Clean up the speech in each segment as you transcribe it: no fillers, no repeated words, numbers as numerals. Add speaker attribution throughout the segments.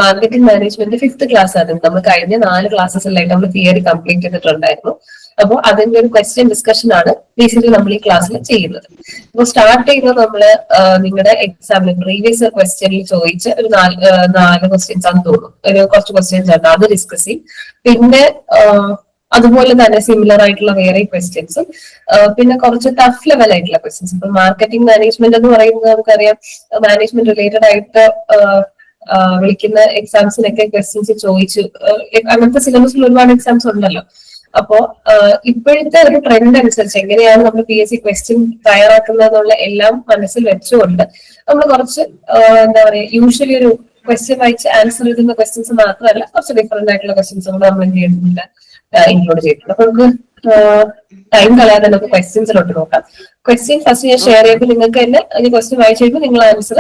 Speaker 1: Marketing management 5th class ആണ്. നമ്മൾ കഴിഞ്ഞ 4 ക്ലാസ്സസിലായിട്ട് നമ്മൾ തിയറി കംപ്ലീറ്റ് ചെയ്തിട്ടുണ്ടായിരുന്നു. അപ്പോൾ അതിന്റെ ഒരു ക്വസ്റ്റ്യൻ ഡിസ്കഷൻ ആണ് ബേസിക്കലി നമ്മൾ ഈ ക്ലാസ്സിൽ ചെയ്യുന്നത്. അപ്പോൾ സ്റ്റാർട്ട് ചെയ്യുന്നത് നമ്മള് നിങ്ങളുടെ എക്സാമിന് പ്രീവിയസ് ക്വസ്റ്റ്യനിൽ ചോദിച്ച ഒരു 4 ക്വസ്റ്റ്യൻസ് ആണെന്ന് തോന്നുന്നു. ഒരു കുറച്ച് ക്വസ്റ്റ്യൻസ് ആണ് അത് ഡിസ്കസ് ചെയ്യും. പിന്നെ അതുപോലെ തന്നെ സിമിലർ ആയിട്ടുള്ള വേറെ ക്വസ്റ്റ്യൻസും പിന്നെ കുറച്ച് ടഫ് ലെവൽ ആയിട്ടുള്ള ക്വസ്റ്റ്യൻസ്. ഇപ്പൊ മാർക്കറ്റിംഗ് മാനേജ്മെന്റ് എന്ന് പറയുന്നത് നമുക്കറിയാം മാനേജ്മെന്റ് റിലേറ്റഡ് ആയിട്ട് വിളിക്കുന്ന എക്സാംസിനൊക്കെ ക്വസ്റ്റ്യൻസ് ചോദിച്ചു. അങ്ങനത്തെ സിലബസിൽ ഒരുപാട് എക്സാംസ് ഉണ്ടല്ലോ. അപ്പോ ഇപ്പോഴത്തെ ഒരു ട്രെൻഡ് അനുസരിച്ച് എങ്ങനെയാണ് നമ്മൾ PSC ക്വസ്റ്റ്യൻ തയ്യാറാക്കുന്നതെന്നുള്ള എല്ലാം മനസ്സിൽ വെച്ചുകൊണ്ട് നമ്മൾ കുറച്ച് എന്താ പറയുക യൂഷ്വലി ഒരു ക്വസ്റ്റ്യൻ വായിച്ച് ആൻസർ എഴുതുന്ന ക്വസ്റ്റ്യൻസ് മാത്രമല്ല കുറച്ച് ഡിഫറെന്റ് ആയിട്ടുള്ള ക്വസ്റ്റ്യൻസ് കൂടെ നമ്മൾ എന്ത് ചെയ്യുന്നുണ്ട് ഇൻക്ലൂഡ് ചെയ്തിട്ടുണ്ട്. അപ്പൊ നമുക്ക് ടൈം കളയാതെ നമുക്ക് ക്വസ്റ്റ്യൻസിലോട്ട് നോക്കാം. ക്വസ്റ്റ്യൻ ഫസ്റ്റ് ഞാൻ ഷെയർ ചെയ്യുമ്പോൾ നിങ്ങൾക്ക് തന്നെ ഈ ക്വസ്റ്റ്യൻ വായിച്ചു കഴിയുമ്പോൾ നിങ്ങൾ ആൻസർ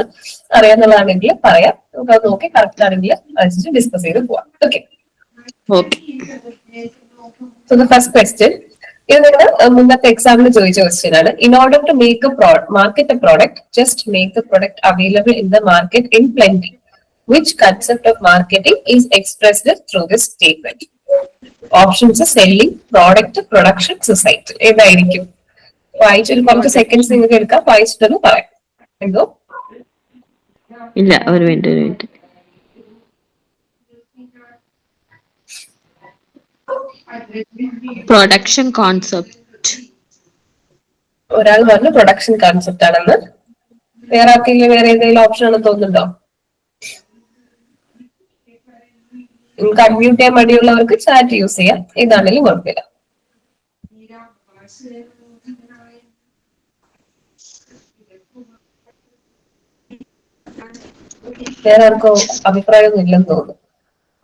Speaker 1: അറിയാന്നുള്ളതാണെങ്കിൽ പറയാം. നമുക്ക് അത് നോക്കി കറക്റ്റ് ആണെങ്കിൽ അനുസരിച്ച് ഡിസ്കസ് ചെയ്ത് പോവാം. Okay. So the first question, ഇത് നിങ്ങൾ മുന്നത്തെ എക്സാമിന് ചോദിച്ച ക്വസ്റ്റ്യൻ ആണ്. In order to make market a product, just make the product available in the market in plenty. Which concept of marketing is expressed through this statement? Options selling, product, production, society. ഏതായിരിക്കും? വായിച്ചൊരു കുറച്ച് seconds നിങ്ങൾക്ക് എടുക്കാം, വായിച്ചിട്ടൊന്ന് പറയാം. എന്തോ
Speaker 2: ഇല്ല, ഒരു minute. Production concept.
Speaker 1: ഒരാൾ പറഞ്ഞു പ്രൊഡക്ഷൻ കോൺസെപ്റ്റ് ആണെന്ന്. വേറെ ആർക്കെങ്കിലും വേറെ എന്തെങ്കിലും ഓപ്ഷൻ ആണെന്ന് തോന്നുന്നുണ്ടോ? നിങ്ങൾക്ക് അൺമ്യൂട്ട് ചെയ്യാൻ മടിയുള്ളവർക്ക് ചാറ്റ് യൂസ് ചെയ്യാം. ഏതാണെങ്കിലും കുഴപ്പമില്ല. വേറെ ആർക്കോ അഭിപ്രായമൊന്നും ഇല്ലെന്ന് തോന്നുന്നു.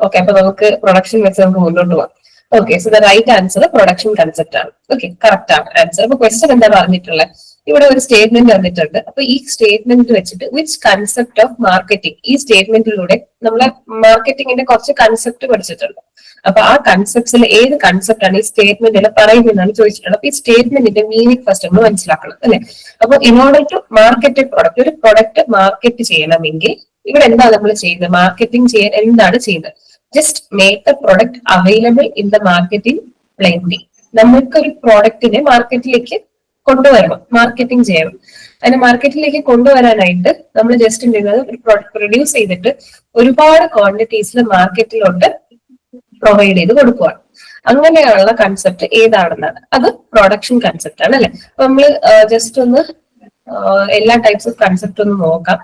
Speaker 1: ഓക്കെ, അപ്പൊ നമുക്ക് പ്രൊഡക്ഷൻ വെച്ച് നമുക്ക് മുന്നോട്ട് പോകാം. Okay, so the right answer production concept ആണ്. ഓക്കെ, കറക്റ്റ് ആണ് ആൻസർ. അപ്പൊ ക്വസ്റ്റ്യൻ എന്താ പറഞ്ഞിട്ടുള്ളത്? ഇവിടെ ഒരു സ്റ്റേറ്റ്മെന്റ് വന്നിട്ടുണ്ട്. അപ്പൊ ഈ സ്റ്റേറ്റ്മെന്റ് വെച്ചിട്ട് വിച്ച് കൺസെപ്റ്റ് ഓഫ് മാർക്കറ്റിംഗ്, ഈ സ്റ്റേറ്റ്മെന്റിലൂടെ നമ്മളെ മാർക്കറ്റിംഗിന്റെ കുറച്ച് കൺസെപ്റ്റ് പഠിച്ചിട്ടുണ്ട്. അപ്പൊ ആ കൺസെപ്റ്റ്സിൽ ഏത് കൺസെപ്റ്റ് ആണ് ഈ സ്റ്റേറ്റ്മെന്റിൽ പറയുന്നതെന്നാണ് ചോദിച്ചിട്ടുള്ളത്. അപ്പൊ ഈ സ്റ്റേറ്റ്മെന്റിന്റെ മീനിങ് ഫസ്റ്റ് നമ്മൾ മനസ്സിലാക്കണം അല്ലെ. അപ്പൊ in order to market product, ഒരു പ്രൊഡക്റ്റ് മാർക്കറ്റ് ചെയ്യണമെങ്കിൽ ഇവിടെ എന്താ നമ്മൾ ചെയ്യുന്നത്? മാർക്കറ്റിംഗ് ചെയ്യാൻ എന്താണ് ചെയ്യുന്നത്? Just make the product available in the market in plenty. നമ്മൾക്ക് ഒരു പ്രോഡക്റ്റിനെ മാർക്കറ്റിലേക്ക് കൊണ്ടുവരണം, മാർക്കറ്റിംഗ് ചെയ്യണം. അതിനെ മാർക്കറ്റിലേക്ക് കൊണ്ടുവരാനായിട്ട് നമ്മൾ ജസ്റ്റ് എന്ത് ചെയ്യുന്നത്, ഒരു പ്രോഡക്റ്റ് പ്രൊഡ്യൂസ് ചെയ്തിട്ട് ഒരുപാട് ക്വാണ്ടിറ്റീസിൽ മാർക്കറ്റിലോട്ട് പ്രൊവൈഡ് ചെയ്ത് കൊടുക്കുകയാണ്. അങ്ങനെയുള്ള കൺസെപ്റ്റ് ഏതാണെന്നാണ്, അത് പ്രൊഡക്ഷൻ കൺസെപ്റ്റ് ആണ് അല്ലെ. അപ്പൊ നമ്മള് ജസ്റ്റ് ഒന്ന് എല്ലാ ടൈപ്സ് ഓഫ് കൺസെപ്റ്റ് ഒന്ന് നോക്കാം.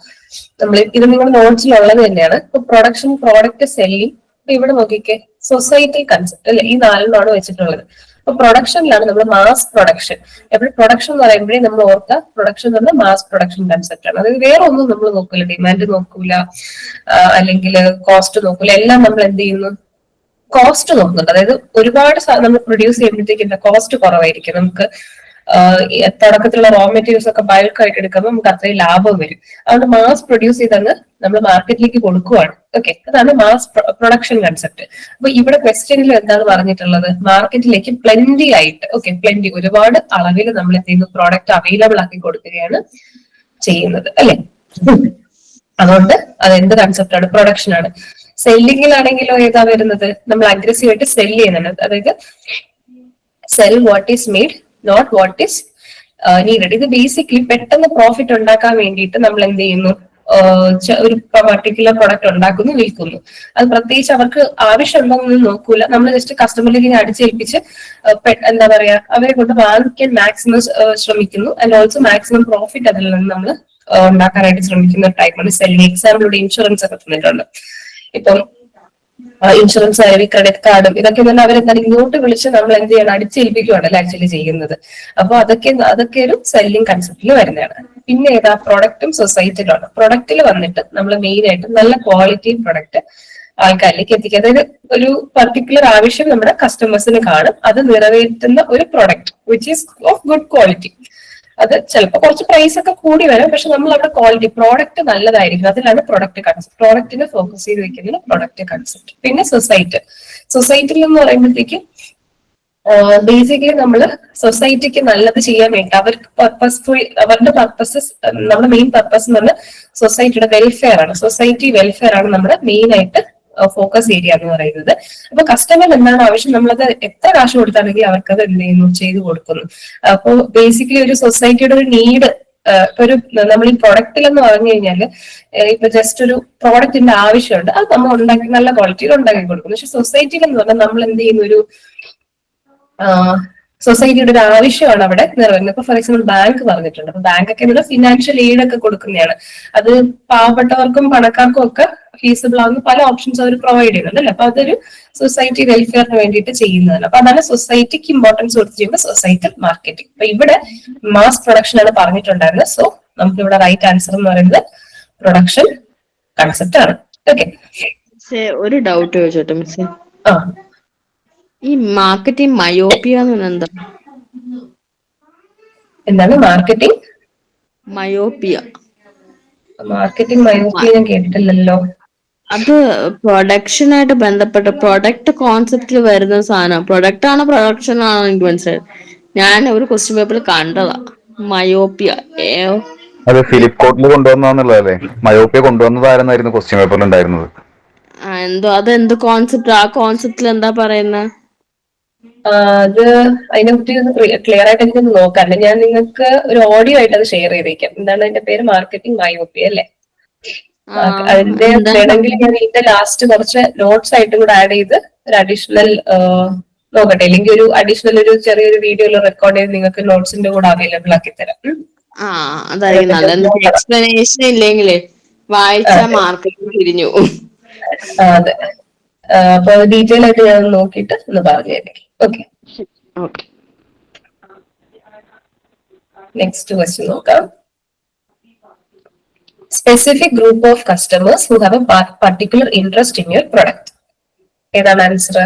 Speaker 1: നമ്മൾ ഇത് നിങ്ങളുടെ നോട്ട്സിലുള്ളത് തന്നെയാണ്. ഇപ്പൊ പ്രൊഡക്ഷൻ, പ്രോഡക്റ്റ്, സെല്ലിംഗ്. ഇവിടെ നോക്കിക്കേ, സൊസൈറ്റി കൺസെപ്റ്റ് അല്ലെ, ഈ 4 വെച്ചിട്ടുള്ളത്. അപ്പൊ പ്രൊഡക്ഷനിലാണ് നമ്മൾ മാസ് പ്രൊഡക്ഷൻ. എപ്പോഴും പ്രൊഡക്ഷൻ എന്ന് പറയുമ്പോഴേ നമ്മൾ ഓർക്കുക, പ്രൊഡക്ഷൻ എന്ന് പറഞ്ഞാൽ മാസ് പ്രൊഡക്ഷൻ കൺസെപ്റ്റ് ആണ്. അതായത് വേറെ ഒന്നും നമ്മൾ നോക്കൂല, ഡിമാൻഡ് നോക്കൂല, അല്ലെങ്കിൽ കോസ്റ്റ് നോക്കൂല. എല്ലാം നമ്മൾ എന്ത് ചെയ്യുന്നു, കോസ്റ്റ് നോക്കുന്നുണ്ട്. അതായത് ഒരുപാട് നമ്മൾ പ്രൊഡ്യൂസ് ചെയ്യുമ്പോഴത്തേക്കും കോസ്റ്റ് കുറവായിരിക്കും. നമുക്ക് തുടക്കത്തിലുള്ള റോ മെറ്റീരിയൽസ് ഒക്കെ ബൾക്ക് ആയിട്ട് എടുക്കുമ്പോൾ നമുക്ക് അത്രയും ലാഭം വരും. അതുകൊണ്ട് മാസ് പ്രൊഡ്യൂസ് ചെയ്തങ്ങ് നമ്മൾ മാർക്കറ്റിലേക്ക് കൊടുക്കുവാണ്. ഓക്കെ, അതാണ് മാസ് പ്രൊഡക്ഷൻ കൺസെപ്റ്റ്. അപ്പൊ ഇവിടെ ക്വസ്റ്റ്യനിൽ എന്താണ് പറഞ്ഞിട്ടുള്ളത്? മാർക്കറ്റിലേക്ക് പ്ലെന്റി ആയിട്ട്, ഓക്കെ, പ്ലെന്റി ഒരുപാട് അളവിൽ നമ്മൾ എന്ത് ചെയ്യുന്നു, പ്രോഡക്റ്റ് അവൈലബിൾ ആക്കി കൊടുക്കുകയാണ് ചെയ്യുന്നത് അല്ലെ. അതുകൊണ്ട് അത് എന്ത് കൺസെപ്റ്റ് ആണ്? പ്രൊഡക്ഷൻ ആണ്. സെല്ലിങ്ങിലാണെങ്കിലോ ഏതാ വരുന്നത്? നമ്മൾ അഗ്രസീവ് ആയിട്ട് സെല് ചെയ്യുന്നുണ്ട്. അതായത് sell what is made, not what is needed. ഇത് ബേസിക്കലി പെട്ടെന്ന് പ്രോഫിറ്റ് ഉണ്ടാക്കാൻ വേണ്ടിയിട്ട് നമ്മൾ എന്ത് ചെയ്യുന്നു, ഒരു പർട്ടിക്കുലർ പ്രൊഡക്റ്റ് ഉണ്ടാക്കുന്നു, വിൽക്കുന്നു. അത് പ്രത്യേകിച്ച് അവർക്ക് ആവശ്യമുണ്ടോന്നൊന്നും നോക്കൂല. നമ്മൾ ജസ്റ്റ് കസ്റ്റമറിലേക്ക് അടിച്ചേൽപ്പിച്ച് എന്താ പറയാ, അവരെ കൊണ്ട് വാങ്ങിക്കാൻ മാക്സിമം ശ്രമിക്കുന്നു. ആൻഡ് ഓൾസോ മാക്സിമം പ്രോഫിറ്റ് അതിൽ നിന്ന് നമ്മൾ ഉണ്ടാക്കാനായിട്ട് ശ്രമിക്കുന്ന ടൈപ്പാണ് സെല്ലിംഗ്. എക്സാമ്പിളിലൂടെ ഇൻഷുറൻസ് ഒക്കെ തന്നിട്ടുണ്ട്. ഇപ്പം ഇൻഷുറൻസ് ആയാലും ക്രെഡിറ്റ് കാർഡും ഇതൊക്കെ തന്നെ അവരെന്താണ് ഇങ്ങോട്ട് വിളിച്ച് നമ്മൾ എന്ത് ചെയ്യണം, അടിച്ചേൽപ്പിക്കുകയാണല്ലോ ആക്ച്വലി ചെയ്യുന്നത്. അപ്പൊ അതൊക്കെ ഒരു സെല്ലിംഗ് കൺസെപ്റ്റിൽ വരുന്നതാണ്. പിന്നെ ഏതാ? പ്രൊഡക്റ്റും സൊസൈറ്റിയിലാണ്. പ്രൊഡക്റ്റിൽ വന്നിട്ട് നമ്മൾ മെയിൻ ആയിട്ട് നല്ല ക്വാളിറ്റി പ്രൊഡക്റ്റ് ആൾക്കാരിലേക്ക് എത്തിക്കുക. അതായത് ഒരു പർട്ടിക്കുലർ ആവശ്യം നമ്മുടെ കസ്റ്റമേഴ്സിന് കാണും, അത് നിറവേറ്റുന്ന ഒരു product which is of good quality. അത് ചിലപ്പോൾ കുറച്ച് പ്രൈസ് ഒക്കെ കൂടി വരാം, പക്ഷെ നമ്മൾ അവിടെ ക്വാളിറ്റി പ്രോഡക്റ്റ് നല്ലതായിരിക്കും. അതിലാണ് പ്രൊഡക്റ്റ് കൺസെപ്റ്റ്. പ്രോഡക്റ്റിനെ ഫോക്കസ് ചെയ്ത് വെക്കുന്നത് പ്രൊഡക്റ്റ് കൺസെപ്റ്റ്. പിന്നെ സൊസൈറ്റിയിൽ എന്ന് പറയുമ്പോഴത്തേക്ക് ബേസിക്കലി നമ്മൾ സൊസൈറ്റിക്ക് നല്ലത് ചെയ്യാൻ വേണ്ടി അവർക്ക് പർപ്പസ്ഫുൾ അവരുടെ പർപ്പസസ് നമ്മുടെ മെയിൻ പർപ്പസ് എന്ന് പറഞ്ഞാൽ സൊസൈറ്റിയുടെ വെൽഫെയർ ആണ്. സൊസൈറ്റി വെൽഫെയർ ആണ് നമ്മുടെ മെയിൻ ആയിട്ട് ഫോക്കസ് ഏരിയ എന്ന് പറയുന്നത്. അപ്പൊ കസ്റ്റമർ എന്താണ് ആവശ്യം നമ്മളത് എത്ര കാശ് കൊടുത്താണെങ്കിൽ അവർക്കത് എന്ത് ചെയ്യുന്നു ചെയ്തു കൊടുക്കുന്നു. അപ്പൊ ബേസിക്കലി ഒരു സൊസൈറ്റിയുടെ ഒരു നീഡ് ഒരു നമ്മൾ ഈ പ്രൊഡക്റ്റിൽ എന്ന് പറഞ്ഞു കഴിഞ്ഞാല് ഇപ്പൊ ജസ്റ്റ് ഒരു പ്രോഡക്റ്റിന്റെ ആവശ്യമുണ്ട്, അത് നമ്മൾ ഉണ്ടാക്കി നല്ല ക്വാളിറ്റിയിൽ ഉണ്ടാക്കി കൊടുക്കുന്നു. പക്ഷെ സൊസൈറ്റിയിൽ എന്ന് പറഞ്ഞാൽ നമ്മൾ എന്ത് ചെയ്യുന്ന ഒരു സൊസൈറ്റിയുടെ ഒരു ആവശ്യമാണ് അവിടെ നിറവേറുന്നത്. ഇപ്പൊ ഫോർ എക്സാമ്പിൾ ബാങ്ക് പറഞ്ഞിട്ടുണ്ട്. അപ്പൊ ബാങ്ക് ഒക്കെ എന്നുള്ള ഫിനാൻഷ്യൽ എയ്ഡ് ഒക്കെ കൊടുക്കുന്നതാണ്. അത് പാവപ്പെട്ടവർക്കും പണക്കാർക്കും ഒക്കെ ഫീസിബിൾ ആകുന്ന പല ഓപ്ഷൻസ് അവർ പ്രൊവൈഡ് ചെയ്യുന്നുണ്ട് അല്ലെ. അപ്പൊ അതൊരു സൊസൈറ്റി വെൽഫെയറിന് വേണ്ടിയിട്ട് ചെയ്യുന്നതാണ്. അപ്പൊ അതാണ് സൊസൈറ്റിക്ക് ഇമ്പോർട്ടൻസ് കൊടുത്ത് ചെയ്യുമ്പോൾ സൊസൈറ്റൽ മാർക്കറ്റിംഗ്. അപ്പൊ ഇവിടെ മാസ് പ്രൊഡക്ഷൻ ആണ് പറഞ്ഞിട്ടുണ്ടായിരുന്നത്. സോ നമുക്ക് ഇവിടെ റൈറ്റ് ആൻസർ എന്ന് പറയുന്നത് പ്രൊഡക്ഷൻ കൺസെപ്റ്റ് ആണ്. ഓക്കെ,
Speaker 2: ഒരു ഡൗട്ട് ചോദിച്ചോട്ടെ മിസ്സേ.
Speaker 1: ആ
Speaker 2: ഈ മാർക്കറ്റിംഗ് മയോപ്പിയ എന്ന് പറഞ്ഞാൽ എന്താ?
Speaker 1: എന്താണ് മാർക്കറ്റിംഗ്
Speaker 2: മയോപ്പിയ?
Speaker 1: മാർക്കറ്റിംഗ് മയോപ്പിയ ഞാൻ കേട്ടിട്ടില്ലല്ലോ.
Speaker 2: അത് പ്രൊഡക്ഷനായിട്ട് ബന്ധപ്പെട്ട പ്രൊഡക്റ്റ് കോൺസെപ്റ്റിൽ വരുന്ന സാധനം. പ്രൊഡക്റ്റ് ആണോ പ്രൊഡക്ഷൻ ആണോ എനിക്ക് മനസ്സിലായത്. ഞാൻ ഒരു ക്വസ്റ്റ്യൻ പേപ്പറിൽ കണ്ടതാ മയോപ്പിയ.
Speaker 3: അത് ഫിലിപ്പ് കോട്ടിൽ കൊണ്ടുവന്നതല്ലേ? മയോപ്പിയ കൊണ്ടുവന്നതാരെന്നായിരുന്നു ക്വസ്റ്റ്യൻ പേപ്പറിൽ ഉണ്ടായിരുന്നത്.
Speaker 2: എന്തോ അതെന്ത് കോൺസെപ്റ്റ്? ആ കോൺസെപ്റ്റിൽ എന്താ പറയുന്നത്?
Speaker 1: അത് അതിനെപ്പറ്റി ക്ലിയർ ആയിട്ട് എനിക്കൊന്ന് നോക്കാം. ഞാൻ നിങ്ങൾക്ക് ഒരു ഓഡിയോ ആയിട്ട് അത് ഷെയർ ചെയ്തേക്കാം. എന്താണ് അതിന്റെ പേര്? മാർക്കറ്റിംഗ് മയോപ്പിയ അല്ലേ? അതിന്റെ വേണമെങ്കിൽ ഞാൻ ഇതിന്റെ ലാസ്റ്റ് കുറച്ച് നോട്ട്സ് ആയിട്ടും കൂടെ ആഡ് ചെയ്ത് ഒരു അഡീഷണൽ നോക്കട്ടെ, അല്ലെങ്കിൽ ഒരു അഡീഷണൽ ഒരു ചെറിയൊരു വീഡിയോയിൽ റെക്കോർഡ് ചെയ്ത് നിങ്ങൾക്ക് നോട്ട്സിന്റെ കൂടെ അവൈലബിൾ ആക്കി തരാം.
Speaker 2: എക്സ്പ്ലനേഷൻ ഇല്ലെങ്കിലേ വായിച്ച മാർക്കറ്റിംഗ് തിരിഞ്ഞു.
Speaker 1: അതെ, അപ്പൊ ഡീറ്റെയിൽ ആയിട്ട് ഞാൻ നോക്കിയിട്ട് ഒന്ന് പറഞ്ഞു തരാം. ഓക്കെ, നെക്സ്റ്റ് ക്വസ്റ്റ്യൻ നോക്കാം. Specific group of customers who have a particular interest in your product. ഏതാണ് answer?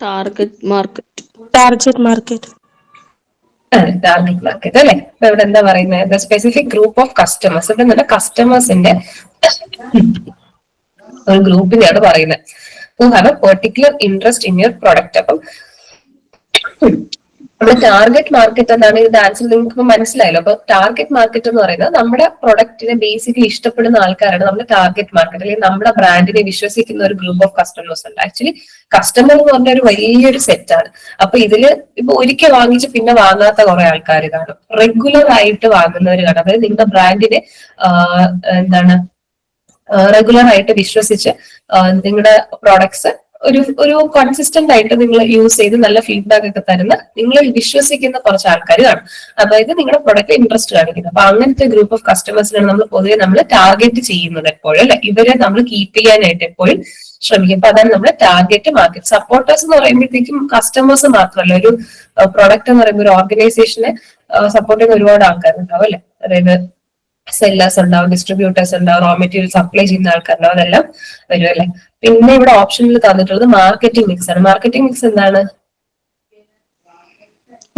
Speaker 2: Target market.
Speaker 4: Target market.
Speaker 1: Target market അല്ലെ. അപ്പൊ ഇവിടെ എന്താ പറയുന്നത്? Specific group of customers. ഇവിടെ കസ്റ്റമേഴ്സിന്റെ ഒരു ഗ്രൂപ്പിനെയാണ് പറയുന്നത്. Who have A particular interest in your product. അപ്പം നമ്മുടെ ടാർഗറ്റ് മാർക്കറ്റ് എന്താണ്? ഇതിന്റെ ആൻസർ നിങ്ങൾക്ക് മനസ്സിലായല്ലോ. അപ്പൊ ടാർഗറ്റ് മാർക്കറ്റ് എന്ന് പറയുന്നത് നമ്മുടെ പ്രൊഡക്റ്റിനെ ബേസിക്കലി ഇഷ്ടപ്പെടുന്ന ആൾക്കാരാണ് നമ്മുടെ ടാർഗറ്റ് മാർക്കറ്റ്, അല്ലെങ്കിൽ നമ്മുടെ ബ്രാൻഡിനെ വിശ്വസിക്കുന്ന ഒരു ഗ്രൂപ്പ് ഓഫ് കസ്റ്റമേഴ്സ് ഉണ്ട്. ആക്ച്വലി കസ്റ്റമർ എന്ന് പറഞ്ഞ ഒരു വലിയൊരു സെറ്റാണ്. അപ്പൊ ഇതില് ഇപ്പൊ ഒരിക്കൽ വാങ്ങിച്ച് പിന്നെ വാങ്ങാത്ത കുറെ ആൾക്കാർ കാണും, റെഗുലർ ആയിട്ട് വാങ്ങുന്നവർ കാണും. അതായത് നിങ്ങളുടെ ബ്രാൻഡിനെ എന്താണ് റെഗുലർ ആയിട്ട് വിശ്വസിച്ച് നിങ്ങളുടെ പ്രോഡക്ട്സ് ഒരു കൺസിസ്റ്റന്റ് ആയിട്ട് നിങ്ങൾ യൂസ് ചെയ്ത് നല്ല ഫീഡ്ബാക്ക് ഒക്കെ തരുന്ന നിങ്ങൾ വിശ്വസിക്കുന്ന കുറച്ച് ആൾക്കാർ കാണും. അതായത് നിങ്ങളുടെ പ്രൊഡക്റ്റ് ഇൻട്രസ്റ്റ് കാണിക്കുന്നത്. അപ്പൊ അങ്ങനത്തെ ഗ്രൂപ്പ് ഓഫ് കസ്റ്റമേഴ്സിനാണ് നമ്മൾ പൊതുവെ നമ്മൾ ടാർഗറ്റ് ചെയ്യുന്നത് എപ്പോഴും അല്ലെ. ഇവരെ നമ്മൾ കീപ്പ് ചെയ്യാനായിട്ട് എപ്പോഴും ശ്രമിക്കും. അപ്പൊ അതാണ് നമ്മുടെ ടാർഗറ്റ് മാർക്കറ്റ്. സപ്പോർട്ടേഴ്സ് എന്ന് പറയുമ്പോഴത്തേക്കും കസ്റ്റമേഴ്സ് മാത്രമല്ല, ഒരു പ്രൊഡക്റ്റ് എന്ന് പറയുമ്പോൾ ഒരു ഓർഗനൈസേഷനെ സപ്പോർട്ട് ചെയ്യുന്ന ഒരുപാട് ആൾക്കാരുണ്ടാവും അല്ലെ. അതായത് സെല്ലേഴ്സ് ഉണ്ടാവും, ഡിസ്ട്രിബ്യൂട്ടേഴ്സ് ഉണ്ടാവും, റോ മെറ്റീരിയൽ സപ്ലൈ ചെയ്യുന്ന ആൾക്കാരുണ്ടാവും, അതെല്ലാം വരും അല്ലെ. പിന്നെ ഇവിടെ ഓപ്ഷനിൽ തന്നിട്ടുള്ളത് മാർക്കറ്റിംഗ് മിക്സ് ആണ്. മാർക്കറ്റിംഗ് മിക്സ് എന്താണ്?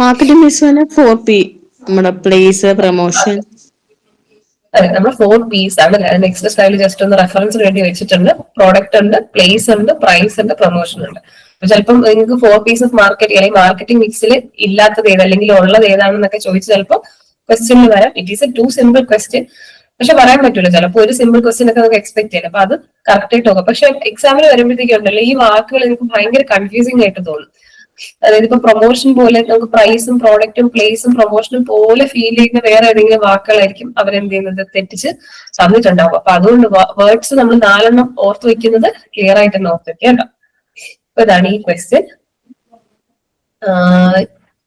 Speaker 2: Marketing mix 4P. നമ്മുടെ പ്ലേസ്, പ്രൊമോഷൻ.
Speaker 1: അതെ, നമ്മുടെ 4Ps ആണ്. നെക്സ്റ്റ് സ്ലൈഡിൽ ജസ്റ്റ് ഒന്ന് റെഫറൻസിന് വേണ്ടി വെച്ചിട്ടുണ്ട്. പ്രോഡക്റ്റ് ഉണ്ട്, പ്ലേസ് ഉണ്ട്, പ്രൈസ് ഉണ്ട്, പ്രൊമോഷൻ ഉണ്ട്. അപ്പൊ ചിലപ്പം നിങ്ങൾക്ക് 4Ps ഓഫ് മാർക്കറ്റിംഗ് അല്ലെങ്കിൽ മാർക്കറ്റിംഗ് മിക്സിൽ ഇല്ലാത്തത് ഏത് അല്ലെങ്കിൽ ഉള്ളത് ഏതാണെന്നൊക്കെ ചോദിച്ച് ചിലപ്പോൾ ക്വസ്റ്റ്യനിൽ വരാം. It is a too simple question. പക്ഷെ പറയാൻ പറ്റൂല, ചിലപ്പോൾ ഒരു സിമ്പിൾ ക്വസ്റ്റ്യൻ ഒക്കെ നമുക്ക് എക്സ്പെക്ട് ചെയ്യാം. അപ്പൊ അത് കറക്റ്റ് ആയിട്ട് നോക്കാം. പക്ഷെ എക്സാമിന് വരുമ്പോഴത്തേക്കും ഉണ്ടല്ലോ ഈ വാക്കുകൾ എനിക്ക് ഭയങ്കര കൺഫ്യൂസിംഗ് ആയിട്ട് തോന്നും. അതായത് ഇപ്പൊ പ്രൊമോഷൻ പോലെ നമുക്ക് പ്രൈസും പ്രോഡക്റ്റും പ്ലേസും പ്രൊമോഷനും പോലെ ഫീൽ ചെയ്യുന്ന വേറെ ഏതെങ്കിലും വാക്കുകളായിരിക്കും അവരെന്ത് ചെയ്യുന്നത് തെറ്റിച്ച് തന്നിട്ടുണ്ടാവും. അപ്പൊ അതുകൊണ്ട് വേർഡ്സ് നമ്മൾ 4 ഓർത്ത് വെക്കുന്നത് ക്ലിയർ ആയിട്ട് തന്നെ ഓർത്ത് വെക്കുക. അപ്പൊ ഇതാണ് ഈ question.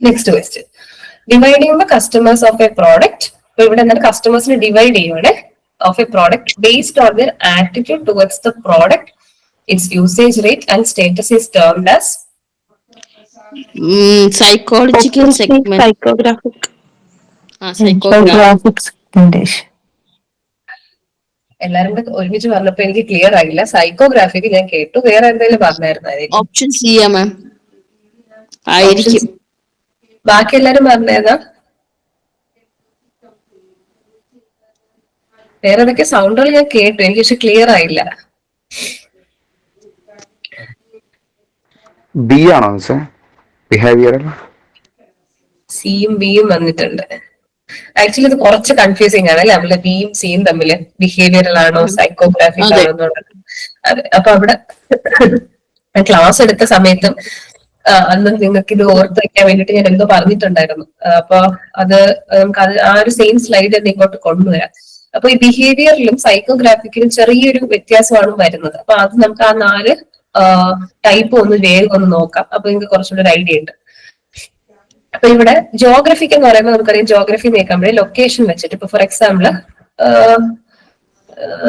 Speaker 1: Next question, dividing the customers of a product. അപ്പൊ ഇവിടെ എന്താണ് കസ്റ്റമേഴ്സിനെ ഡിവൈഡ് ചെയ്യുവാണ് of a product based on their attitude towards the product, its usage rate and status is termed as
Speaker 2: psychological segment.
Speaker 4: Psychographic.
Speaker 2: Psychographic
Speaker 4: segmentation.
Speaker 1: എല്ലാരും കൂടെ ഒരുമിച്ച് പറഞ്ഞപ്പോ എനിക്ക് ക്ലിയർ ആയില്ല. സൈക്കോഗ്രാഫിക് ഞാൻ കേട്ടു, വേറെ എന്തെങ്കിലും പറഞ്ഞായിരുന്നു?
Speaker 2: ഓപ്ഷൻ സി മാം ആയിരിക്കും.
Speaker 1: ബാക്കി എല്ലാരും പറഞ്ഞേതാ? വേറെ ഏതൊക്കെ സൗണ്ടുകൾ ഞാൻ കേട്ടു, എനിക്ക് പക്ഷെ ക്ലിയർ ആയില്ല.
Speaker 3: ബി ആണോ മിസ്സേ? ബിഹേവിയറൽ
Speaker 1: സിയും ബിയും വന്നിട്ടുണ്ട്. ആക്ച്വലി ഇത് കുറച്ച് കൺഫ്യൂസിങ് ആണ് അല്ലെ, നമ്മള് ബിയും സിയും തമ്മില് ബിഹേവിയറൽ ആണോ സൈക്കോഗ്രാഫിക്
Speaker 2: അതെ.
Speaker 1: ആണോ എന്നുള്ളത്. അതെ, അപ്പൊ അവിടെ ക്ലാസ് എടുത്ത സമയത്തും അന്ന് നിങ്ങൾക്ക് ഇത് ഓർത്ത് വെക്കാൻ വേണ്ടിട്ട് ഞാൻ എന്തോ പറഞ്ഞിട്ടുണ്ടായിരുന്നു. അപ്പൊ അത് നമുക്ക് അത് ആ ഒരു സെയിം സ്ലൈഡ് തന്നെ ഇങ്ങോട്ട് കൊണ്ടുവരാം. അപ്പൊ ഈ ബിഹേവിയറിലും സൈക്കോഗ്രാഫിക്കിലും ചെറിയൊരു വ്യത്യാസമാണ് വരുന്നത്. അപ്പൊ അത് നമുക്ക് ആ 4 ടൈപ്പ് ഒന്ന് വേഗം ഒന്ന് നോക്കാം. അപ്പൊ നിങ്ങൾക്ക് കുറച്ചുകൂടി ഒരു ഐഡിയ ഉണ്ട്. അപ്പൊ ഇവിടെ ജോഗ്രഫിക് എന്ന് പറയുമ്പോൾ നമുക്കറിയാം, ജോഗ്രഫി നോക്കുമ്പോഴേ ലൊക്കേഷൻ വെച്ചിട്ട്, ഇപ്പൊ ഫോർ എക്സാമ്പിൾ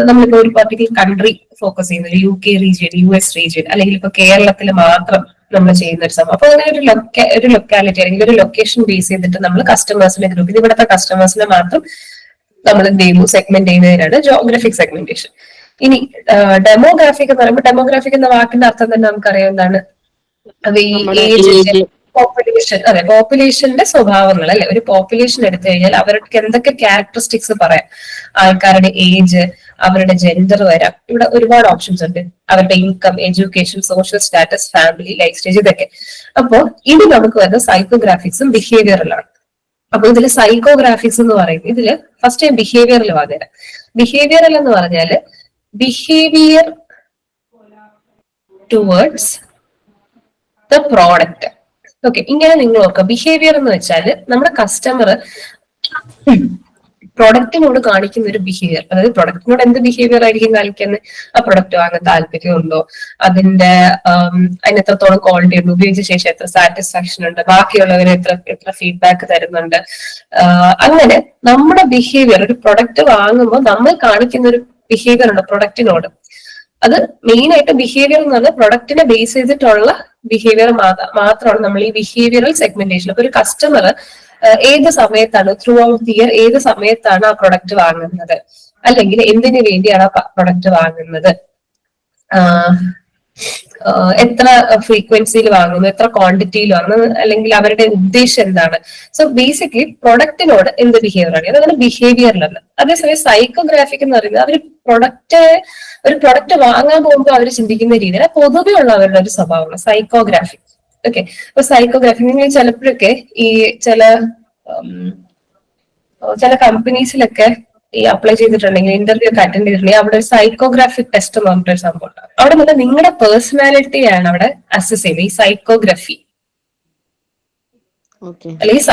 Speaker 1: നമ്മളിപ്പോ ഒരു പർട്ടിക്കുലർ കൺട്രി ഫോക്കസ് ചെയ്യുന്നത്, UK റീജിയൻ, US റീജിയൻ, അല്ലെങ്കിൽ ഇപ്പൊ കേരളത്തിൽ മാത്രം നമ്മൾ ചെയ്യുന്ന ഒരു സംഭവം. അപ്പൊ അങ്ങനെ ഒരു ലൊക്കാലിറ്റി അല്ലെങ്കിൽ ഒരു ലൊക്കേഷൻ ബേസ് ചെയ്തിട്ട് നമ്മൾ കസ്റ്റമേഴ്സിനെ ഗ്രൂപ്പ്, ഇവിടുത്തെ കസ്റ്റമേഴ്സിനെ മാത്രം നമ്മൾ എന്ത് ചെയ്യുന്നു, സെഗ്മെന്റ് ചെയ്യുന്നതിനാണ് ജോഗ്രഫിക് സെഗ്മെന്റേഷൻ. ഇനി ഡെമോഗ്രാഫിക് എന്ന് പറയുമ്പോൾ, ഡെമോഗ്രാഫിക് എന്ന വാക്കിന്റെ അർത്ഥം തന്നെ നമുക്കറിയാം എന്താണ്, അത് ഈ
Speaker 2: നമ്മുടെ
Speaker 1: ഏജ്,
Speaker 2: ഏജ്.
Speaker 1: പോപ്പുലേഷൻ, അതെ പോപ്പുലേഷന്റെ സ്വഭാവങ്ങൾ അല്ലെ. ഒരു പോപ്പുലേഷൻ എടുത്തു കഴിഞ്ഞാൽ അവർക്ക് എന്തൊക്കെ ക്യാരക്ടറിസ്റ്റിക്സ് പറയാം, ആൾക്കാരുടെ ഏജ്, അവരുടെ ജെൻഡർ വരാം, ഇവിടെ ഒരുപാട് ഓപ്ഷൻസ് ഉണ്ട്, അവരുടെ income, education, social status, family, life stage, ഇതൊക്കെ. അപ്പോ ഇത് നമുക്ക് വരുന്ന സൈക്കോഗ്രാഫിക്സും ബിഹേവിയറലാണ്. അപ്പൊ ഇതില് സൈക്കോഗ്രാഫിക്സ് എന്ന് പറയുന്നത്, ഇതില് ഫസ്റ്റ് ഞാൻ ബിഹേവിയറൽ വന്നേരം. ബിഹേവിയറൽ എന്ന് പറഞ്ഞാല് behaviour towards the product. Okay, ഇങ്ങനെ നിങ്ങൾ നോക്കുക. ബിഹേവിയർ എന്ന് വെച്ചാൽ നമ്മുടെ കസ്റ്റമർ പ്രൊഡക്റ്റിനോട് കാണിക്കുന്ന ഒരു ബിഹേവിയർ, അതായത് പ്രൊഡക്റ്റിനോട് എന്ത് ബിഹേവിയർ ആയിരിക്കും കാണിക്കുന്നത്, ആ പ്രൊഡക്റ്റ് വാങ്ങാൻ താല്പര്യമുണ്ടോ, അതിന്റെ അതിന് എത്രത്തോളം ക്വാളിറ്റി ഉണ്ട്, ഉപയോഗിച്ച ശേഷം എത്ര സാറ്റിസ്ഫാക്ഷൻ ഉണ്ട്, ബാക്കിയുള്ളവര് എത്ര ഫീഡ്ബാക്ക് തരുന്നുണ്ട്. അങ്ങനെ നമ്മുടെ ബിഹേവിയർ, ഒരു പ്രൊഡക്റ്റ് വാങ്ങുമ്പോൾ നമ്മൾ കാണിക്കുന്ന ഒരു ബിഹേവിയർ ഉണ്ട് പ്രൊഡക്റ്റിനോട്. അത് മെയിൻ ആയിട്ട് ബിഹേവിയർ എന്ന് പറഞ്ഞാൽ പ്രൊഡക്റ്റിനെ ബേസ് ചെയ്തിട്ടുള്ള ബിഹേവിയർ മാത്രമാണ് നമ്മൾ ഈ ബിഹേവിയറൽ സെഗ്മെന്റേഷൻ. അപ്പൊ ഒരു കസ്റ്റമർ ഏത് സമയത്താണ്, ത്രൂ ഔട്ട് ദി ഇയർ ഏത് സമയത്താണ് ആ പ്രൊഡക്റ്റ് വാങ്ങുന്നത്, അല്ലെങ്കിൽ എന്തിനു വേണ്ടിയാണ് ആ പ്രൊഡക്റ്റ് വാങ്ങുന്നത്, എത്ര ഫ്രീക്വൻസിയിൽ വാങ്ങുന്നു, എത്ര ക്വാണ്ടിറ്റിയിൽ വാങ്ങുന്നു, അല്ലെങ്കിൽ അവരുടെ ഉദ്ദേശം എന്താണ്. സോ ബേസിക്കലി പ്രൊഡക്റ്റിനോട് എന്ത് ബിഹേവിയർ ആണ്, അതങ്ങനെ ബിഹേവിയറിലല്ല. അതേസമയം സൈക്കോഗ്രാഫിക് എന്ന് പറയുന്നത് അവർ ഒരു പ്രൊഡക്റ്റ് വാങ്ങാൻ പോകുമ്പോൾ അവർ ചിന്തിക്കുന്ന രീതിയിൽ പൊതുവെ ഉള്ള അവരുടെ ഒരു സ്വഭാവമാണ് സൈക്കോഗ്രാഫിക്. ഓക്കെ, അപ്പൊ സൈക്കോഗ്രാഫി നിങ്ങൾ ചിലപ്പോഴൊക്കെ ഈ ചില കമ്പനീസിലൊക്കെ ഈ അപ്ലൈ ചെയ്തിട്ടുണ്ടെങ്കിൽ, ഇന്റർവ്യൂ ഒക്കെ അറ്റൻഡ് ചെയ്തിട്ടുണ്ടെങ്കിൽ അവിടെ ഒരു സൈക്കോഗ്രാഫിക് ടെസ്റ്റ് എന്ന് പറഞ്ഞിട്ടൊരു സംഭവം ഉണ്ട്. അവിടെ നിന്ന് നിങ്ങളുടെ പേഴ്സണാലിറ്റിയാണ് അവിടെ അസസ് ചെയ്യുന്നത്, ഈ സൈക്കോഗ്രഫി അല്ലെങ്കിൽ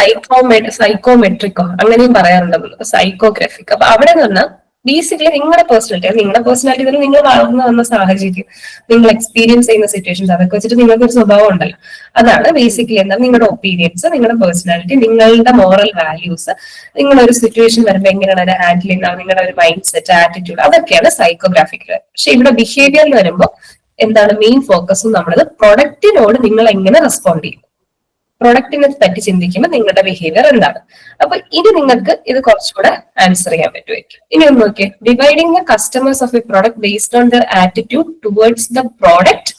Speaker 1: സൈക്കോമെട്രിക്കോ അങ്ങനെയും പറയാറുണ്ട്, സൈക്കോഗ്രാഫിക്. അപ്പൊ അവിടെ നിന്ന് ബേസിക്കലി നിങ്ങളുടെ പേഴ്സണാലിറ്റി നിങ്ങൾ വളർന്നു വന്ന സാഹചര്യം, നിങ്ങൾ എക്സ്പീരിയൻസ് ചെയ്യുന്ന സിറ്റുവേഷൻസ്, അതൊക്കെ വെച്ചിട്ട് നിങ്ങൾക്ക് ഒരു സ്വഭാവം ഉണ്ടല്ലോ. അതാണ് ബേസിക്കലി എന്താ നിങ്ങളുടെ ഒപ്പീനിയൻസ്, നിങ്ങളുടെ പേഴ്സണാലിറ്റി, നിങ്ങളുടെ മോറൽ വാല്യൂസ്, നിങ്ങളൊരു സിറ്റുവേഷൻ വരുമ്പോൾ എങ്ങനെയാണ് അത് ഹാൻഡിൽ ചെയ്യുന്നത്, നിങ്ങളുടെ ഒരു മൈൻഡ് സെറ്റ്, ആറ്റിറ്റ്യൂഡ്, അതൊക്കെയാണ് സൈക്കോഗ്രാഫിക്. പക്ഷെ ഇവിടെ ബിഹേവിയറിൽ വരുമ്പോൾ എന്താണ് മെയിൻ ഫോക്കസും നമ്മളത് പ്രൊഡക്റ്റിനോട് നിങ്ങൾ എങ്ങനെ റെസ്പോണ്ട് ചെയ്യും, പ്രൊഡക്റ്റിനെ പറ്റി ചിന്തിക്കുമ്പോൾ നിങ്ങളുടെ ബിഹേവിയർ എന്താണ്. അപ്പൊ ഇത് നിങ്ങൾക്ക് ഇത് കുറച്ചുകൂടെ ആൻസർ ചെയ്യാൻ പറ്റുമായിരിക്കും. ഇനി ഒന്ന് നോക്കിയേ, dividing the customers of A product based on there attitude towards the product,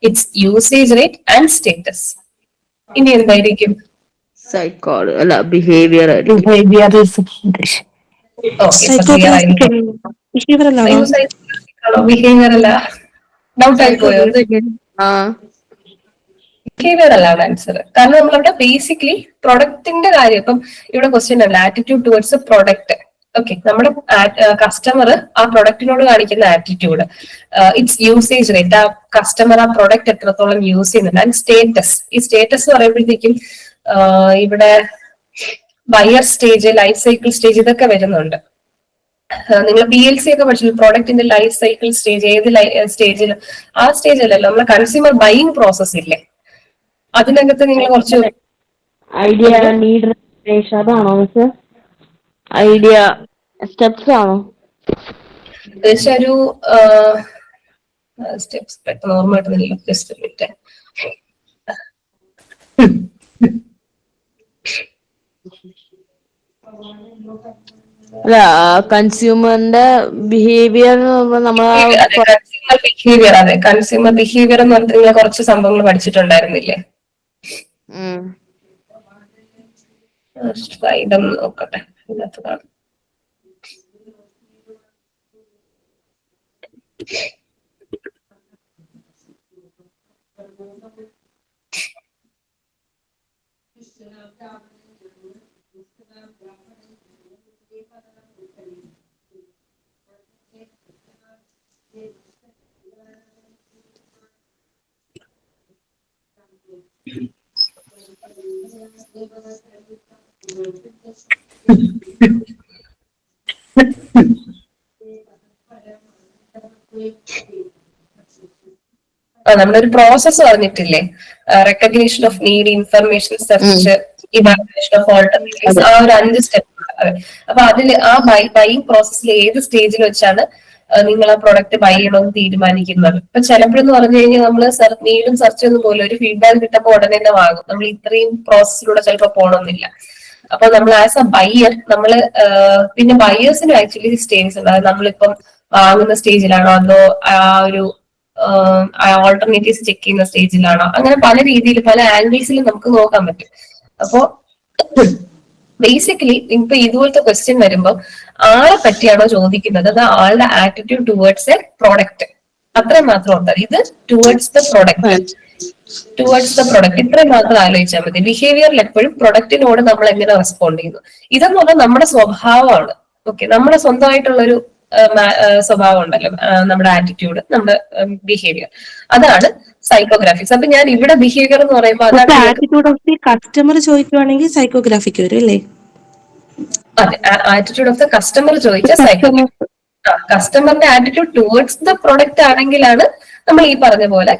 Speaker 1: its usage rate and status. ഇനി എന്തായിരിക്കും?
Speaker 2: സൈക്കോളജി അല്ല, ബിഹേവിയർ ആയിരിക്കും.
Speaker 4: Behavioural segmentation.
Speaker 1: Okay,
Speaker 4: psychographic behavioural ആണോ?
Speaker 1: ബിഹേവിയർ അല്ല, ഡൗട്ട് ആയി പോയോ?
Speaker 2: ആ
Speaker 1: ബിഹേവിയർ അല്ല ആൻസർ. കാരണം നമ്മളവിടെ ബേസിക്കലി പ്രൊഡക്റ്റിന്റെ കാര്യം, ഇപ്പം ഇവിടെ ക്വസ്റ്റ്യൻ അല്ല, ആറ്റിറ്റ്യൂഡ് ടുവേർഡ്സ് പ്രൊഡക്റ്റ്. ഓക്കെ, നമ്മുടെ കസ്റ്റമർ ആ പ്രൊഡക്റ്റിനോട് കാണിക്കുന്ന ആറ്റിറ്റ്യൂഡ്, ഇറ്റ്സ് യൂസേജ് റേറ്റ്, ആ കസ്റ്റമർ ആ പ്രൊഡക്റ്റ് എത്രത്തോളം യൂസ് ചെയ്യുന്നുണ്ട്, ആൻഡ് സ്റ്റേറ്റസ്. ഈ സ്റ്റേറ്റസ് പറയുമ്പോഴത്തേക്കും ഇവിടെ buyer stage, life cycle stage, ഇതൊക്കെ വരുന്നുണ്ട്. നിങ്ങൾ PLC ഒക്കെ പഠിച്ചു, പ്രോഡക്റ്റിന്റെ ലൈഫ് സൈക്കിൾ സ്റ്റേജ്, ഏത് സ്റ്റേജിൽ, ആ സ്റ്റേജ് അല്ലല്ലോ, നമ്മളെ കൺസ്യൂമർ ബൈയിങ് പ്രോസസ് ഇല്ലേ, അതിനകത്ത് നിങ്ങൾ കുറച്ച്
Speaker 2: ഐഡിയ, നീഡ്, അതാണോ മിസ്? ഐഡിയ സ്റ്റെപ്സ് ആണോ?
Speaker 1: ഒരു സ്റ്റെപ്സ് പെട്ടെന്ന് ഓർമ്മ കിട്ടുന്നില്ല, ജസ്റ്റ് മിനിറ്റ്.
Speaker 2: അല്ല, കൺസ്യൂമറിന്റെ ബിഹേവിയർ
Speaker 1: കൺസ്യൂമർ ബിഹേവിയർ, അതെ കൺസ്യൂമർ ബിഹേവിയർ എന്ന് പറഞ്ഞിട്ട് നിങ്ങൾ കുറച്ച് സംഭവങ്ങൾ പഠിച്ചിട്ടുണ്ടായിരുന്നില്ലേ? സ്ലൈഡ് ഒന്ന് നോക്കട്ടെ, ഇതിനകത്തതാണ്. നമ്മളൊരു പ്രോസസ്സ് പറഞ്ഞിട്ടില്ലേ, recognition of need, information search, evaluation of alternatives, ആ ഒരു 5 സ്റ്റെപ്പ്. അപ്പൊ അതിൽ ആ ബൈയിങ് പ്രോസസ്സിൽ ഏത് സ്റ്റേജിൽ വെച്ചാണ് നിങ്ങൾ ആ പ്രൊഡക്റ്റ് ബൈ ചെയ്യണമെന്ന് തീരുമാനിക്കുന്നത്? ഇപ്പൊ ചിലപ്പോഴെന്ന് പറഞ്ഞു കഴിഞ്ഞാൽ നമ്മൾ നീഡും സെർച്ച് ഒന്നും പോലെ ഒരു ഫീഡ്ബാക്ക് കിട്ടുമ്പോൾ ഉടനെ തന്നെ വാങ്ങും. നമ്മൾ ഇത്രയും പ്രോസസ്സിലൂടെ ചിലപ്പോൾ പോകണമെന്നില്ല. അപ്പൊ നമ്മൾ ആസ് എ ബയ്യർ നമ്മള് പിന്നെ ബയേഴ്സിന് ആക്ച്വലി സ്റ്റേജസ് ഉണ്ട്. അതായത് നമ്മളിപ്പം വാങ്ങുന്ന സ്റ്റേജിലാണോ അതോ ആ ഒരു ഓൾട്ടർനേറ്റീവ്സ് ചെക്ക് ചെയ്യുന്ന സ്റ്റേജിലാണോ, അങ്ങനെ പല രീതിയിൽ പല ആംഗിൾസിലും നമുക്ക് നോക്കാൻ പറ്റും. അപ്പോ ബേസിക്കലി ഇപ്പൊ ഇതുപോലത്തെ ക്വസ്റ്റ്യൻ വരുമ്പോൾ ആളെ പറ്റിയാണോ ചോദിക്കുന്നത്, അത് ആളുടെ ആറ്റിറ്റ്യൂഡ് ടുവേർഡ്സ് എ പ്രോഡക്റ്റ്, അത്രയും മാത്രം ഉണ്ട്. ഇത് ടുവേർഡ്സ് ദ പ്രൊഡക്റ്റ്, ഇത്രയും മാത്രം ആലോചിച്ചാൽ മതി. ബിഹേവിയറിൽ എപ്പോഴും പ്രൊഡക്റ്റിനോട് നമ്മൾ എങ്ങനെ റെസ്പോണ്ട് ചെയ്യുന്നു, ഇതെന്ന് പറഞ്ഞാൽ നമ്മുടെ സ്വഭാവമാണ്. ഓക്കെ, നമ്മുടെ സ്വന്തമായിട്ടുള്ളൊരു സ്വഭാവം ഉണ്ടല്ലോ, നമ്മുടെ ആറ്റിറ്റ്യൂഡ്, നമ്മുടെ ബിഹേവിയർ, അതാണ് സൈക്കോഗ്രാഫിക്സ്. അപ്പൊ ഞാൻ ഇവിടെ ബിഹേവിയർ എന്ന് പറയുമ്പോൾ അതാണ്
Speaker 4: ആറ്റിറ്റ്യൂഡ് ഓഫ് ദി കസ്റ്റമർ ചോദിക്കുവാണെങ്കിൽ സൈക്കോഗ്രാഫിക്ക് വരും അല്ലേ?
Speaker 1: അതെ, ആറ്റിറ്റ്യൂഡ് ഓഫ് ദ കസ്റ്റമർ ചോദിച്ചാൽ സൈക്കോഗ്രാഫി. കസ്റ്റമറിന്റെ ആറ്റിറ്റ്യൂഡ് ടുവേർഡ്സ് ദ പ്രൊഡക്റ്റ് ആണെങ്കിലാണ് നമ്മൾ ഈ പറഞ്ഞ പോലെ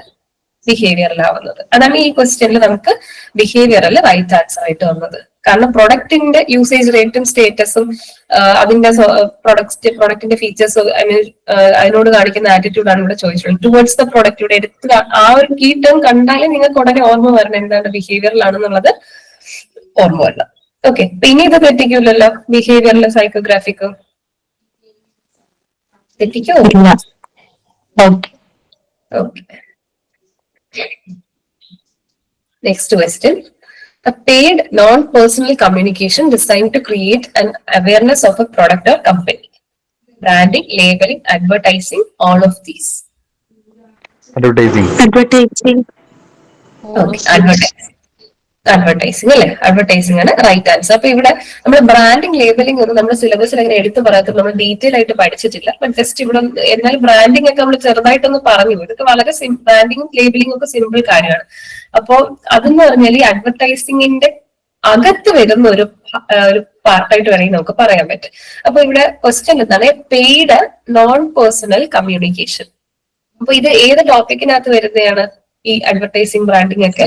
Speaker 1: ബിഹേവിയറിലാവുന്നത്. അതാണ് ഈ ക്വസ്റ്റ്യനിൽ നമുക്ക് ബിഹേവിയറിൽ റൈറ്റ് ആൻസർ ആയിട്ട് വന്നത്. കാരണം പ്രൊഡക്റ്റിന്റെ യൂസേജ് റേറ്റും സ്റ്റേറ്റസും അതിന്റെ പ്രൊഡക്റ്റിന്റെ ഫീച്ചേഴ്സും അതിനോട് കാണിക്കുന്ന ആറ്റിറ്റ്യൂഡാണ് ഇവിടെ ചോദിച്ചിട്ടുള്ളത്. ടുവേർഡ്സ് ദ പ്രൊഡക്റ്റ് ഇവിടെ എടുത്ത് ആ ഒരു കീ ടേം കണ്ടാലേ നിങ്ങൾക്ക് ഉടനെ ഓർമ്മ വരണം എന്താണ് ബിഹേവിയറിലാണെന്നുള്ളത് ഓർമ്മ വരണം. ഓക്കെ, പിന്നെ ഇത് തെറ്റിക്കൂലല്ലോ ബിഹേവിയറിൽ സൈക്കോഗ്രാഫിക്ക് തെറ്റിക്കോ? Okay. Next question. A paid non-personal communication designed to create an awareness of a product or company. Branding, labeling, advertising, all of these.
Speaker 3: Advertising.
Speaker 1: Okay, advertising അല്ലെ? അഡ്വർടൈസിംഗ് ആണ് റൈറ്റ് ആൻസർ. അപ്പൊ ഇവിടെ നമ്മൾ ബ്രാൻഡിങ്, ലേബലിംഗ് ഒന്നും നമ്മുടെ സിലബസിൽ അങ്ങനെ എടുത്തു പറയാത്തത് നമ്മൾ ഡീറ്റെയിൽ ആയിട്ട് പഠിച്ചിട്ടില്ല. ബട്ട് ജസ്റ്റ് ഇവിടെ എന്നാലും ബ്രാൻഡിംഗ് ഒക്കെ നമ്മൾ ചെറുതായിട്ടൊന്ന് പറഞ്ഞു. ഇതൊക്കെ വളരെ ബ്രാൻഡിങ്ങും ലേബലിംഗും ഒക്കെ സിമ്പിൾ കാര്യമാണ്. അപ്പോ അതെന്ന് പറഞ്ഞാൽ ഈ അഡ്വർടൈസിംഗിന്റെ അകത്ത് വരുന്ന ഒരു പാർട്ടായിട്ട് വേണമെങ്കിൽ നമുക്ക് പറയാൻ പറ്റും. അപ്പൊ ഇവിടെ ക്വസ്റ്റ്യൻ എന്താണ്? Paid non personal communication. അപ്പൊ ഇത് ഏത് ടോപ്പിക്കിനകത്ത് വരുന്നതാണ് ഈ അഡ്വർടൈസിംഗ്, ബ്രാൻഡിങ് ഒക്കെ?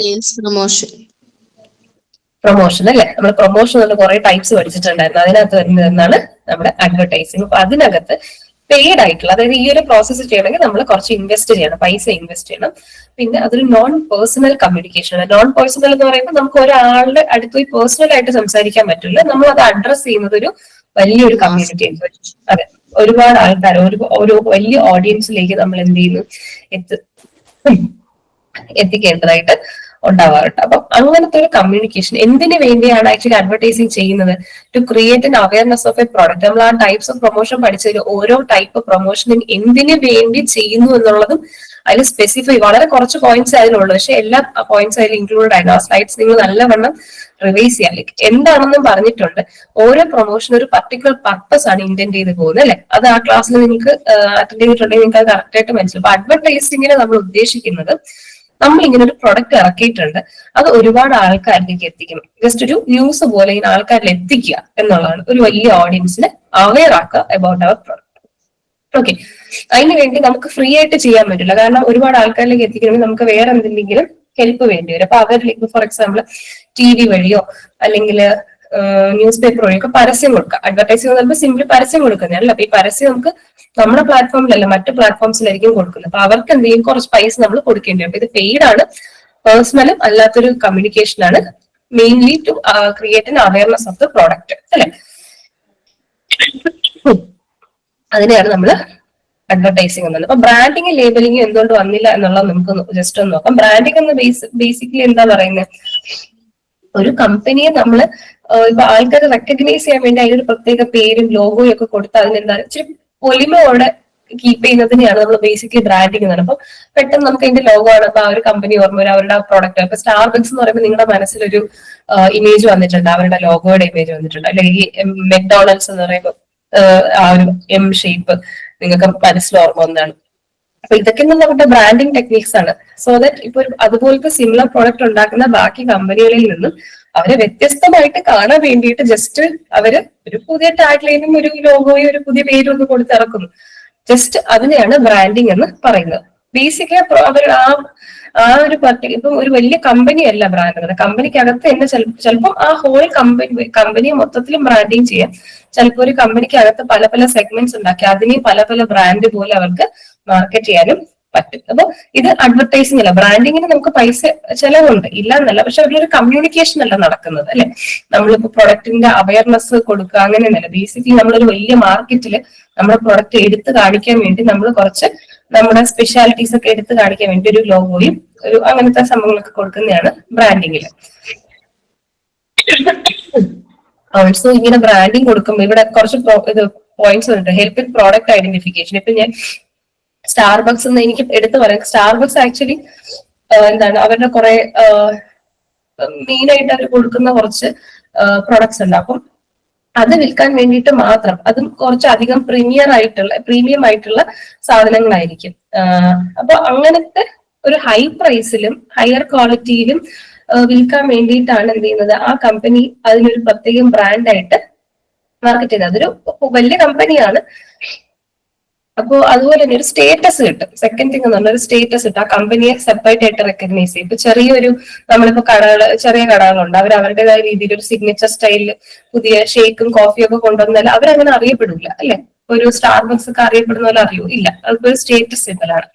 Speaker 1: പ്രൊമോഷൻ അല്ലെ? നമ്മൾ പ്രൊമോഷൻ കുറെ ടൈപ്സ് പഠിച്ചിട്ടുണ്ടായിരുന്നു. അതിനകത്ത് വരുന്നതെന്നാണ് നമ്മുടെ അഡ്വർടൈസിംഗ്. അപ്പൊ അതിനകത്ത് പെയ്ഡ് ആയിട്ടുള്ള, അതായത് ഈ ഒരു പ്രോസസ്സ് ചെയ്യണമെങ്കിൽ നമ്മൾ കുറച്ച് ഇൻവെസ്റ്റ് ചെയ്യണം, പൈസ ഇൻവെസ്റ്റ് ചെയ്യണം. പിന്നെ അതൊരു നോൺ പേഴ്സണൽ കമ്മ്യൂണിക്കേഷൻ ആണ്. നോൺ പേഴ്സണൽ എന്ന് പറയുമ്പോൾ നമുക്ക് ഒരാളുടെ അടുത്ത് പോയി പേഴ്സണൽ ആയിട്ട് സംസാരിക്കാൻ പറ്റില്ല. നമ്മൾ അത് അഡ്രസ് ചെയ്യുന്നത് ഒരു വലിയൊരു കമ്മ്യൂണിറ്റി. അതെ, ഒരുപാട് ആൾക്കാർ, ഒരു വലിയ ഓഡിയൻസിലേക്ക് നമ്മൾ എന്ത് ചെയ്യുന്നു, എത്തിക്കേണ്ടതായിട്ട് ഉണ്ടാവാറുണ്ട്. അപ്പൊ അങ്ങനത്തെ ഒരു കമ്മ്യൂണിക്കേഷൻ എന്തിനു വേണ്ടിയാണ് ആക്ച്വലി അഡ്വർടൈസിങ് ചെയ്യുന്നത്? To create an awareness of a product. നമ്മൾ ആ ടൈപ്സ് ഓഫ് പ്രൊമോഷൻ പഠിച്ചതിൽ ഓരോ ടൈപ്പ് പ്രൊമോഷനും എന്തിനു വേണ്ടി ചെയ്യുന്നു എന്നുള്ളതും അതിൽ സ്പെസിഫൈ, വളരെ കുറച്ച് പോയിന്റ്സ് അതിലുള്ളൂ, പക്ഷെ എല്ലാ പോയിന്റ്സ് അതിൽ ഇൻക്ലൂഡ് ആയിരുന്നു. ആ സ്ലൈഡ്സ് നിങ്ങൾ നല്ലവണ്ണം റിവൈസ് ചെയ്യാൻ, എന്താണെന്നും പറഞ്ഞിട്ടുണ്ട്. ഓരോ പ്രൊമോഷൻ ഒരു പർട്ടിക്കുലർ പർപ്പസ് ആണ് ഇന്റന്റ് ചെയ്ത് പോകുന്നത് അല്ലെ? അത് ആ ക്ലാസ്സിൽ നിങ്ങൾക്ക് അറ്റൻഡ് ചെയ്തിട്ടുണ്ടെങ്കിൽ നിങ്ങൾക്ക് അത് കറക്റ്റ് ആയിട്ട് മനസ്സിലാവും. അപ്പൊ അഡ്വർടൈസിംഗിനെ നമ്മൾ ഉദ്ദേശിക്കുന്നത്, നമ്മൾ ഇങ്ങനെ ഒരു പ്രൊഡക്റ്റ് ഇറക്കിയിട്ടുണ്ട്, അത് ഒരുപാട് ആൾക്കാരിലേക്ക് എത്തിക്കണം. ജസ്റ്റ് ഒരു ന്യൂസ് പോലെ ഇങ്ങനെ ആൾക്കാരിൽ എത്തിക്കുക എന്നുള്ളതാണ്. ഒരു വലിയ ഓഡിയൻസിനെ അവെയർ ആക്കുക അബൌട്ട് അവർ പ്രൊഡക്റ്റ്. ഓക്കെ, അതിന് വേണ്ടി നമുക്ക് ഫ്രീ ആയിട്ട് ചെയ്യാൻ പറ്റില്ല. കാരണം ഒരുപാട് ആൾക്കാരിലേക്ക് എത്തിക്കണമെങ്കിൽ നമുക്ക് വേറെ എന്തെങ്കിലും ഹെൽപ്പ് വേണ്ടി വരും. അപ്പൊ അവരിലേക്ക് ഫോർ എക്സാമ്പിൾ TV വഴിയോ അല്ലെങ്കിൽ ന്യൂസ് പേപ്പർ വഴിയൊക്കെ പരസ്യം കൊടുക്കുക. അഡ്വർടൈസിംഗ് എന്ന് സിംപിൾ പരസ്യം കൊടുക്കുന്നതല്ല. അപ്പൊ ഈ പരസ്യം നമുക്ക് നമ്മുടെ പ്ലാറ്റ്ഫോമിലല്ല, മറ്റു പ്ലാറ്റ്ഫോംസിലായിരിക്കും കൊടുക്കുന്നത്. അപ്പൊ അവർക്ക് എന്തെങ്കിലും കുറച്ച് പൈസ നമ്മൾ കൊടുക്കേണ്ടി വരും. അപ്പൊ ഇത് പെയ്ഡ് ആണ്, പേഴ്സണലും അല്ലാത്തൊരു കമ്മ്യൂണിക്കേഷൻ ആണ്, mainly to create an awareness of the product അല്ലെ? അതിനെയാണ് നമ്മൾ അഡ്വർടൈസിംഗ് എന്നത്. അപ്പൊ ബ്രാൻഡിങ്, ലേബലിംഗ് എന്തുകൊണ്ട് വന്നില്ല എന്നുള്ളത് നമുക്ക് ജസ്റ്റ് ഒന്ന് നോക്കാം. ബ്രാൻഡിങ് എന്ന് ബേസിക്കലി എന്താ പറയുന്നത്? ഒരു കമ്പനിയെ നമ്മൾ ഇപ്പൊ ആൾക്കാരെ റെക്കഗ്നൈസ് ചെയ്യാൻ വേണ്ടി അതിനൊരു പ്രത്യേക പേരും ലോഗോയും ഒക്കെ കൊടുത്ത് അതിനെന്താ ഇച്ചിരി പൊലിമയോടെ കീപ്പ് ചെയ്യുന്നതിനെയാണ് നമ്മൾ ബേസിക്കലി ബ്രാൻഡിങ് എന്ന് പറയുന്നത്. അപ്പൊ പെട്ടെന്ന് നമുക്ക് അതിന്റെ ലോഗോ ആണ്, അപ്പൊ ആ ഒരു കമ്പനി ഓർമ്മ വരും, അവരുടെ ആ പ്രോഡക്റ്റ്. ഇപ്പൊ സ്റ്റാർബക്സ് എന്ന് പറയുമ്പോൾ നിങ്ങളുടെ മനസ്സിലൊരു ഇമേജ് വന്നിട്ടുണ്ട്, അവരുടെ ലോഗോയുടെ ഇമേജ് വന്നിട്ടുണ്ട്, അല്ലെങ്കിൽ ഈ മെക്ഡോണൽഡ്സ് എന്ന് പറയുമ്പോൾ ആ ഒരു എം ഷേപ്പ് നിങ്ങൾക്ക് മനസ്സിൽ ഓർമ്മ ഒന്നാണ്. അപ്പൊ ഇതൊക്കെ നമ്മുടെ ബ്രാൻഡിങ് ടെക്നിക്സ് ആണ്. സോ ദാറ്റ് ഇപ്പൊ അതുപോലത്തെ സിമിലർ പ്രോഡക്റ്റ് ഉണ്ടാക്കുന്ന ബാക്കി കമ്പനികളിൽ നിന്നും അവരെ വ്യത്യസ്തമായിട്ട് കാണാൻ വേണ്ടിയിട്ട് ജസ്റ്റ് അവര് ഒരു പുതിയ ടാഗ് ലൈനും ഒരു ലോഗോയും ഒരു പുതിയ പേരും ഒന്ന് കൊടുത്തിറക്കുന്നു. ജസ്റ്റ് അതിനെയാണ് ബ്രാൻഡിങ് എന്ന് പറയുന്നത്. ബേസിക്കലി അവർ ആ ഒരു ഇപ്പം ഒരു വലിയ കമ്പനി അല്ല ബ്രാൻഡ്, കമ്പനിക്കകത്ത് തന്നെ ചിലപ്പോൾ ആ ഹോൾ കമ്പനിയെ മൊത്തത്തിലും ബ്രാൻഡിങ് ചെയ്യാം. ചിലപ്പോൾ ഒരു കമ്പനിക്കകത്ത് പല പല സെഗ്മെന്റ്സ് ഉണ്ടാക്കി അതിനെ പല പല ബ്രാൻഡ് പോലെ അവർക്ക് മാർക്കറ്റ് ചെയ്യാനും പറ്റും. അപ്പൊ ഇത് അഡ്വർടൈസിംഗ് അല്ല. ബ്രാൻഡിങ്ങിന് നമുക്ക് പൈസ ചെലവുണ്ട്, ഇല്ല എന്നല്ല, പക്ഷെ അതിലൊരു കമ്മ്യൂണിക്കേഷൻ അല്ല നടക്കുന്നത് അല്ലെ. നമ്മളിപ്പോ പ്രൊഡക്റ്റിന്റെ അവയർനെസ് കൊടുക്കുക അങ്ങനെയൊന്നുമല്ല. ബേസിക്കലി നമ്മളൊരു വലിയ മാർക്കറ്റിൽ നമ്മുടെ പ്രൊഡക്റ്റ് എടുത്ത് കാണിക്കാൻ വേണ്ടി നമ്മൾ കുറച്ച് നമ്മുടെ സ്പെഷ്യാലിറ്റീസ് ഒക്കെ എടുത്ത് കാണിക്കാൻ വേണ്ടി ഒരു ലോഗോയും ഒരു അങ്ങനത്തെ സംഭവങ്ങളൊക്കെ കൊടുക്കുന്നതാണ് ബ്രാൻഡിങ്ങിൽ. ഓൾസോ ഇങ്ങനെ ബ്രാൻഡിങ് കൊടുക്കുമ്പോൾ ഇവിടെ കുറച്ച് ഇത് പോയിന്റ്സ് ഉണ്ട്. Help with product identification. ഇപ്പൊ ഞാൻ സ്റ്റാർബക്സ് എന്ന് എനിക്ക് എടുത്തു പറയാം. സ്റ്റാർബക്സ് ആക്ച്വലി എന്താണ് അവരുടെ കുറെ മെയിൻ ആയിട്ട് അവർ കൊടുക്കുന്ന കുറച്ച് പ്രൊഡക്ട്സ് ഉണ്ട്. അപ്പം അത് വിൽക്കാൻ വേണ്ടിയിട്ട് മാത്രം, അതും കുറച്ചധികം പ്രീമിയം ആയിട്ടുള്ള സാധനങ്ങളായിരിക്കും. അപ്പൊ അങ്ങനത്തെ ഒരു ഹൈ പ്രൈസിലും ഹയർ ക്വാളിറ്റിയിലും വിൽക്കാൻ വേണ്ടിയിട്ടാണ് എന്ത് ചെയ്യുന്നത്, ആ കമ്പനി അതിനൊരു പ്രത്യേകം ബ്രാൻഡായിട്ട് മാർക്കറ്റ് ചെയ്യുന്നത്. അതൊരു വലിയ കമ്പനിയാണ്. അപ്പോ അതുപോലെ തന്നെ ഒരു സ്റ്റേറ്റസ് കിട്ടും. സെക്കൻഡ് തിങ് എന്ന് പറഞ്ഞാൽ ഒരു സ്റ്റേറ്റസ് കിട്ടും. ആ കമ്പനിയെ സെപ്പറേറ്റ് ആയിട്ട് റെക്കഗ്നൈസ് ചെയ്യും. ഇപ്പൊ നമ്മളിപ്പോ ചെറിയ കടകളുണ്ട്, അവർ അവരുടേതായ രീതിയിൽ ഒരു സിഗ്നേച്ചർ സ്റ്റൈലിൽ പുതിയ ഷേക്കും കോഫിയും ഒക്കെ കൊണ്ടുവന്നാൽ അവരങ്ങനെ അറിയപ്പെടില്ല അല്ലെ. ഒരു സ്റ്റാർബക്സ് ഒക്കെ അറിയപ്പെടുന്ന പോലെ അറിയോ? ഇല്ല. അതിപ്പോ ഒരു സ്റ്റേറ്റസ് സിമ്പലാണ്.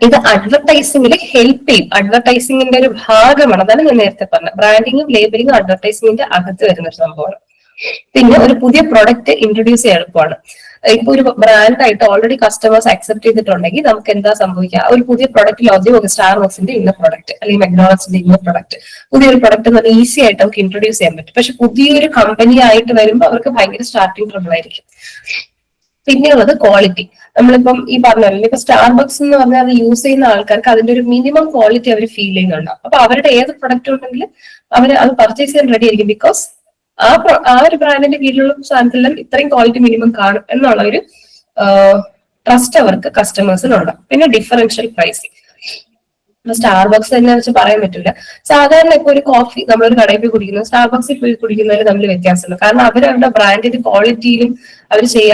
Speaker 1: ഇത് അഡ്വർടൈസിംഗിൽ ഹെൽപ്പ് ചെയ്യും. അഡ്വർടൈസിംഗിന്റെ ഒരു ഭാഗമാണ്. അതാണ് ഞാൻ നേരത്തെ പറഞ്ഞത്. ബ്രാൻഡിങ്ങും ലേബലിങ്ങും അഡ്വർടൈസിംഗിന്റെ അകത്ത് വരുന്ന ഒരു സംഭവമാണ്. പിന്നെ ഒരു പുതിയ പ്രൊഡക്റ്റ് ഇൻട്രൊഡ്യൂസ് ചെയ്യാൻ എളുപ്പമാണ്. ഇപ്പൊ ഒരു ബ്രാൻഡായിട്ട് ഓൾറെഡി കസ്റ്റമേഴ്സ് അക്സെപ്റ്റ് ചെയ്തിട്ടുണ്ടെങ്കിൽ നമുക്ക് എന്താ സംഭവിക്കുക, ഒരു പുതിയ പ്രൊഡക്റ്റ് ലോഞ്ച് ചെയ്യുമ്പോൾ സ്റ്റാർബക്സിന്റെ ഇന്ന പ്രൊഡക്റ്റ് അല്ലെങ്കിൽ മെക്ഡോണൽഡ്സിന്റെ ഇന്ന പ്രൊഡക്റ്റ്, പുതിയൊരു പ്രൊഡക്റ്റ് എന്ന് പറഞ്ഞാൽ ഈസി ആയിട്ട് നമുക്ക് ഇൻട്രൊഡ്യൂസ് ചെയ്യാൻ പറ്റും. പക്ഷെ പുതിയൊരു കമ്പനി ആയിട്ട് വരുമ്പോൾ അവർക്ക് ഭയങ്കര സ്റ്റാർട്ടിങ് ട്രബിൾ ആയിരിക്കും. പിന്നെയുള്ളത് ക്വാളിറ്റി. നമ്മളിപ്പം ഈ പറഞ്ഞല്ലോ, ഇപ്പൊ സ്റ്റാർബക്സ് എന്ന് പറഞ്ഞാൽ അത് യൂസ് ചെയ്യുന്ന ആൾക്കാർക്ക് അതിന്റെ ഒരു മിനിമം ക്വാളിറ്റി അവർ ഫീൽ ചെയ്യുന്നുണ്ടാവും. അപ്പൊ അവരുടെ ഏത് പ്രൊഡക്റ്റ് ഉണ്ടെങ്കിലും അവർ അത് പർച്ചേസ് ചെയ്യാൻ റെഡി ആയിരിക്കും. ബിക്കോസ് ആ ഒരു ബ്രാൻഡിന്റെ കീഴിലുള്ള സാധനത്തിലെല്ലാം ഇത്രയും ക്വാളിറ്റി മിനിമം കാണും എന്നുള്ള ഒരു ട്രസ്റ്റ് അവർക്ക് കസ്റ്റമേഴ്സിനുണ്ടാവും. പിന്നെ ഡിഫറൻഷ്യൽ പ്രൈസിങ്. സ്റ്റാർബക്സ് തന്നെ വെച്ച് പറയാൻ പറ്റില്ല. സാധാരണ ഇപ്പൊ ഒരു കോഫി നമ്മളൊരു കടയിൽ പോയി കുടിക്കുന്നത് സ്റ്റാർബക്സിൽ പോയി കുടിക്കുന്നതിൽ തമ്മിൽ വ്യത്യാസമുണ്ട്. കാരണം അവരുടെ ബ്രാൻഡിന്റെ ക്വാളിറ്റിയിലും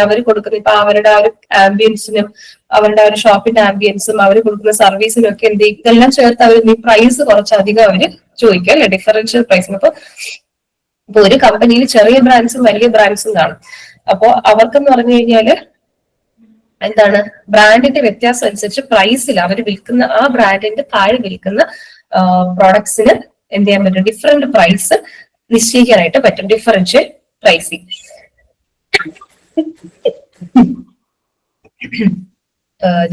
Speaker 1: അവർ കൊടുക്കുന്ന ഇപ്പൊ അവരുടെ ആ ഒരു ആംബിയൻസിനും അവരുടെ ഒരു ഷോപ്പിന്റെ ആംബിയൻസും അവർ കൊടുക്കുന്ന സർവീസിനും ഒക്കെ എന്ത് ചെയ്യും, ഇതെല്ലാം ചേർത്ത് അവർ ഈ പ്രൈസ് കുറച്ചധികം അവര് ചോദിക്കുക അല്ലെ, ഡിഫറൻഷ്യൽ പ്രൈസിന്. ഇപ്പൊ ഒരു കമ്പനിയിൽ ചെറിയ ബ്രാൻഡ്സും വലിയ ബ്രാൻഡ്സും കാണും. അപ്പോ അവർക്കെന്ന് പറഞ്ഞു കഴിഞ്ഞാല് എന്താണ്, ബ്രാൻഡിന്റെ വ്യത്യാസം അനുസരിച്ച് പ്രൈസിൽ അവർ വിൽക്കുന്ന ആ ബ്രാൻഡിന്റെ താഴെ വിൽക്കുന്ന പ്രോഡക്ട്സിന് എന്ത് ചെയ്യാൻ പറ്റും, ഡിഫറെന്റ് പ്രൈസ് നിശ്ചയിക്കാനായിട്ട് പറ്റും. Differential pricing.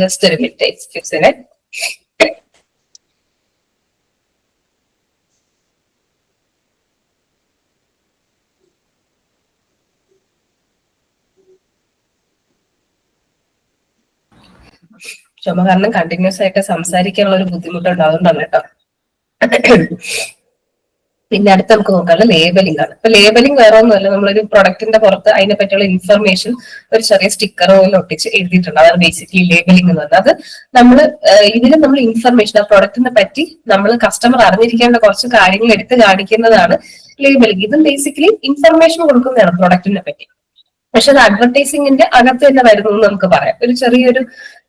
Speaker 1: ജസ്റ്റ് ഒരു മിനിറ്റ്, എക്സ്ക്യൂസ് മീ. ചുമ കാരണം കണ്ടിന്യൂസ് ആയിട്ട് സംസാരിക്കാനുള്ള ഒരു ബുദ്ധിമുട്ടുണ്ട്, അതുകൊണ്ടാണ് കേട്ടോ. പിന്നെ അടുത്ത് നമുക്ക് നോക്കാനുള്ള ലേബലിംഗ് ആണ്. ഇപ്പൊ ലേബലിംഗ് വേറെ ഒന്നുമല്ല, നമ്മളൊരു പ്രൊഡക്റ്റിന്റെ പുറത്ത് അതിനെ പറ്റിയുള്ള ഇൻഫർമേഷൻ ഒരു ചെറിയ സ്റ്റിക്കർ പോലെ ഒട്ടിച്ച് എഴുതിയിട്ടുണ്ട്. അതാണ് ബേസിക്കലി ലേബലിംഗ് എന്ന് പറഞ്ഞാൽ. അത് നമ്മൾ ഇൻഫർമേഷൻ ആ പ്രൊഡക്റ്റിനെ പറ്റി നമ്മൾ കസ്റ്റമർ അറിഞ്ഞിരിക്കേണ്ട കുറച്ച് കാര്യങ്ങൾ എടുത്ത് കാണിക്കുന്നതാണ് ലേബലിംഗ്. ഇതും ബേസിക്കലി ഇൻഫർമേഷൻ കൊടുക്കുന്നതാണ് പ്രൊഡക്റ്റിനെ പറ്റി. പക്ഷെ അത് അഡ്വർടൈസിംഗിന്റെ അകത്ത് തന്നെ വരുന്നു എന്ന് നമുക്ക് പറയാം. ഒരു ചെറിയൊരു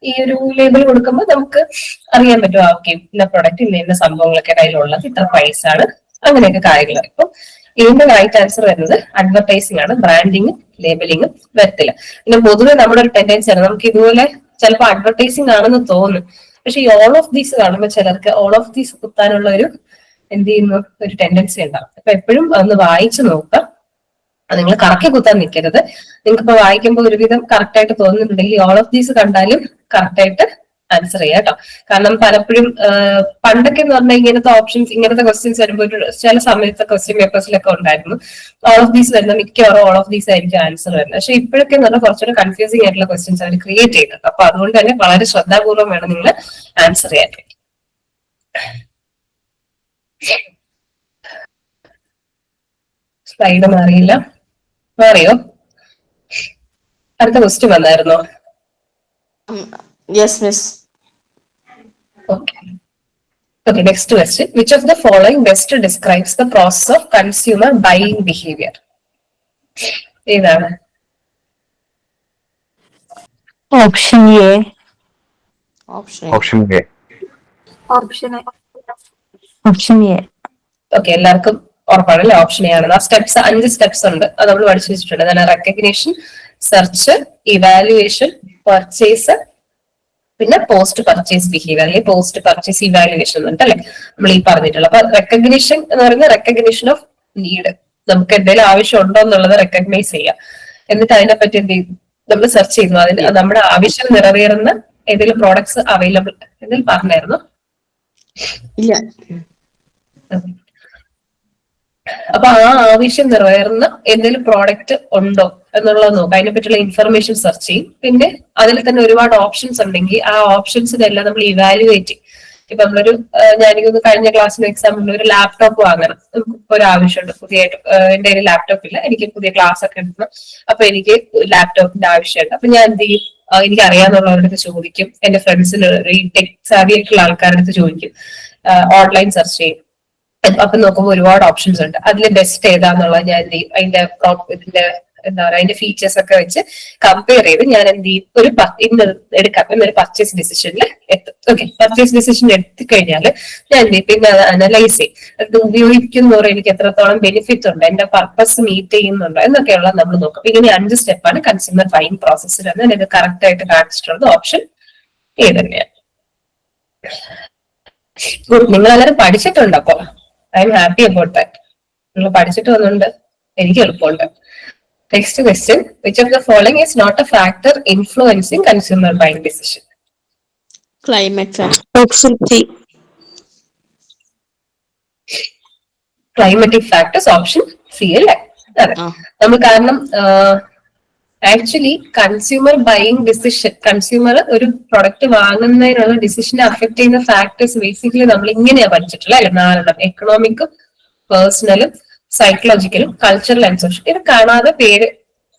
Speaker 1: ഈ ഒരു ലേബൽ കൊടുക്കുമ്പോൾ നമുക്ക് അറിയാൻ പറ്റും, ഓക്കെ ഇന്ന പ്രൊഡക്റ്റ് ഇന്ന സംഭവങ്ങളൊക്കെ കയ്യിലുള്ളത്, ഇത്ര പ്രൈസ് ആണ്, അങ്ങനെയൊക്കെ കാര്യങ്ങൾ. ഇപ്പൊ ഇതിന്റെ റൈറ്റ് ആൻസർ വരുന്നത് അഡ്വർടൈസിംഗ് ആണ്. ബ്രാൻഡിങ്ങും ലേബലിങ്ങും വരത്തില്ല. പിന്നെ പൊതുവെ നമ്മുടെ ഒരു ടെൻഡൻസി ആണ്, നമുക്ക് ഇതുപോലെ ചിലപ്പോൾ അഡ്വർടൈസിംഗ് ആണെന്ന് തോന്നും, പക്ഷെ ഈ ഓൾ ഓഫ് ദീസ് കാണുമ്പോൾ ചിലർക്ക് ഓൾ ഓഫ് ദീസ് കുത്താനുള്ള ഒരു എന്ത് ചെയ്യുന്നു ഒരു ടെൻഡൻസി ഉണ്ടാവും. അപ്പൊ എപ്പോഴും ഒന്ന് വായിച്ചു നോക്കുക. നിങ്ങൾ കറക്കി കുത്താൻ നിൽക്കരുത്. നിങ്ങൾക്ക് ഇപ്പൊ വായിക്കുമ്പോൾ ഒരുവിധം കറക്റ്റ് ആയിട്ട് തോന്നുന്നുണ്ടെങ്കിൽ ഓൾ ഓഫ് ദീസ് കണ്ടാലും കറക്റ്റ് ആയിട്ട് ആൻസർ ചെയ്യാം കേട്ടോ. കാരണം പലപ്പോഴും പണ്ടൊക്കെ എന്ന് പറഞ്ഞാൽ ഇങ്ങനത്തെ ഓപ്ഷൻസ്, ഇങ്ങനത്തെ ക്വസ്റ്റ്യൻസ് വരുമ്പോൾ ചില സമയത്ത് ക്വസ്റ്റ്യൻ പേപ്പേഴ്സിലൊക്കെ ഉണ്ടായിരുന്നു ഓൾ ഓഫ് ദീസ് വരുന്ന മിക്കവാറും ഓൾ ഓഫ് ദീസ് ആയിരിക്കും ആൻസർ വരുന്നത്. പക്ഷെ ഇപ്പോഴൊക്കെ എന്ന് പറഞ്ഞാൽ കുറച്ചുകൂടെ കൺഫ്യൂസിംഗ് ആയിട്ടുള്ള ക്വസ്റ്റ്യൻസ് അവർ ക്രിയേറ്റ് ചെയ്യുന്നുണ്ട്. അപ്പൊ അതുകൊണ്ട് തന്നെ വളരെ ശ്രദ്ധാപൂർവ്വം വേണം നിങ്ങൾ ആൻസർ ചെയ്യാൻ. സ്ലൈഡ് മാറിയില്ല. മാറിയോ? അടുത്ത ക്വസ്റ്റ്യൻ വന്നായിരുന്നോ?
Speaker 2: Yes miss.
Speaker 1: Okay. Okay, next question. Which of the following best describes the process of consumer buying behavior? ഏതാണ്?
Speaker 5: Option A.
Speaker 3: Option A.
Speaker 5: Option A.
Speaker 1: Okay, എല്ലാവർക്കും ഉറപ്പാണല്ലേ ഓപ്ഷൻ എ ആണ്. ആ സ്റ്റെപ്സ് 5 സ്റ്റെപ്സ് ഉണ്ട്, അത് നമ്മൾ പഠിച്ചു വെച്ചിട്ടുണ്ട്. അതാണ് റെക്കഗ്നീഷൻ, സെർച്ച്, ഇവാലുവേഷൻ, പർച്ചേസ്, പിന്നെ പോസ്റ്റ് പർച്ചേസ് ബിഹേവിയർ അല്ലെങ്കിൽ പോസ്റ്റ് പർച്ചേസ് ഇവാലുവേഷൻ എന്നുണ്ട് അല്ലെ നമ്മൾ ഈ പറഞ്ഞിട്ടുള്ളത്. അപ്പൊ റെക്കഗ്നീഷൻ എന്ന് പറയുന്നത് റെക്കഗ്നീഷൻ ഓഫ് നീഡ്, നമുക്ക് എന്തെങ്കിലും ആവശ്യം ഉണ്ടോ എന്നുള്ളത് റെക്കഗ്നൈസ് ചെയ്യാം. എന്നിട്ട് അതിനെപ്പറ്റി എന്ത് ചെയ്യും, നമ്മൾ സെർച്ച് ചെയ്യുന്നു. അതിന് നമ്മുടെ ആവശ്യം നിറവേറുന്ന ഏതെങ്കിലും പ്രോഡക്ട്സ് അവൈലബിൾ എന്തെങ്കിലും പറഞ്ഞായിരുന്നു?
Speaker 2: ഇല്ല.
Speaker 1: അപ്പൊ ആ ആവശ്യം നിറവേറുന്ന എന്തെങ്കിലും പ്രോഡക്റ്റ് ഉണ്ടോ എന്നുള്ളത് നോക്കാം. അതിനെ പറ്റിയുള്ള ഇൻഫർമേഷൻ സെർച്ച് ചെയ്യും. പിന്നെ അതിൽ തന്നെ ഒരുപാട് ഓപ്ഷൻസ് ഉണ്ടെങ്കിൽ ആ ഓപ്ഷൻസിനെല്ലാം നമ്മൾ ഇവാലുവേറ്റ് ചെയ്യും. ഇപ്പൊ നമ്മളൊരു ഞാനിക്കൊന്ന് കഴിഞ്ഞ ക്ലാസ്സിൽ എക്സാമ്പിൾ ഒരു ലാപ്ടോപ്പ് വാങ്ങണം, ഒരു ആവശ്യമുണ്ട് പുതിയതായിട്ട്. എന്റെ കയ്യിൽ ലാപ്ടോപ്പ് ഇല്ല, എനിക്ക് പുതിയ ക്ലാസ് ഒക്കെ എടുക്കണം. അപ്പൊ എനിക്ക് ലാപ്ടോപ്പിന്റെ ആവശ്യമുണ്ട്. അപ്പൊ ഞാൻ എന്ത് ചെയ്യും, എനിക്ക് അറിയാവുന്നവരുടെ അടുത്ത് ചോദിക്കും, എന്റെ ഫ്രണ്ട്സിന് ഈ ടെക് സാവി ആയിട്ടുള്ള ആൾക്കാരുടെ അടുത്ത് ചോദിക്കും, ഓൺലൈൻ സെർച്ച് ചെയ്യും. അപ്പൊ നോക്കുമ്പോൾ ഒരുപാട് ഓപ്ഷൻസ് ഉണ്ട്. അതിൽ ബെസ്റ്റ് ഏതാന്നുള്ളത് ഞാൻ എന്ത് ചെയ്യും, ഇതിന്റെ എന്താ പറയുക, അതിന്റെ ഫീച്ചേഴ്സ് ഒക്കെ വെച്ച് കമ്പയർ ചെയ്ത് ഞാൻ എന്ത് ചെയ്യും, ഇന്ന് എടുക്കാം എന്നൊരു പർച്ചേസ് ഡിസിഷനിൽ എത്തും. ഓക്കെ, പർച്ചേസ് ഡിസിഷൻ എത്തിക്കഴിഞ്ഞാൽ ഞാൻ എന്ത് ചെയ്യും, പിന്നെ അത് അനലൈസ് ചെയ്യും. അത് ഉപയോഗിക്കുന്നതോടെ എനിക്ക് എത്രത്തോളം ബെനിഫിറ്റ് ഉണ്ട്, എന്റെ പർപ്പസ് മീറ്റ് ചെയ്യുന്നുണ്ടോ എന്നൊക്കെയുള്ള നമ്മൾ നോക്കും. ഇങ്ങനെ 5 സ്റ്റെപ്പാണ് കൺസ്യൂമർ ബൈയിങ് പ്രോസസ്സിൽ എന്ന് ഇത് കറക്റ്റ് ആയിട്ട് കാണിച്ചിട്ടുള്ളത് ഓപ്ഷൻ എ തന്നെയാണ്. ഗുഡ്, നിങ്ങൾ എല്ലാവരും പഠിച്ചിട്ടുണ്ട്. അപ്പൊ I am happy about that. നിങ്ങൾ പഠിച്ചിട്ട് വന്നുകൊണ്ട് എനിക്ക് എളുപ്പമുണ്ട്. Next question. Which of the following is not a factor influencing consumer buying decision?
Speaker 2: Climate factor.
Speaker 4: Option C.
Speaker 1: Climatic factors, option C അല്ലേ? അതെ. നമ്മൾ കാരണം actually consumer buying decision, consumer ഒരു പ്രൊഡക്റ്റ് വാങ്ങുന്നതിനുള്ള ഡിസിഷനെ അഫക്ട് ചെയ്യുന്ന ഫാക്ടേഴ്സ് ബേസിക്കലി നമ്മൾ ഇങ്ങനെയാ പഠിച്ചിട്ടുള്ളത് അല്ലെ? 4 എക്കണോമിക്കും, പേഴ്സണലും, സൈക്കോളജിക്കലും, കൾച്ചറൽ ആൻഡ് സോഷ്യൽ. ഇത് കാണാതെ പേര്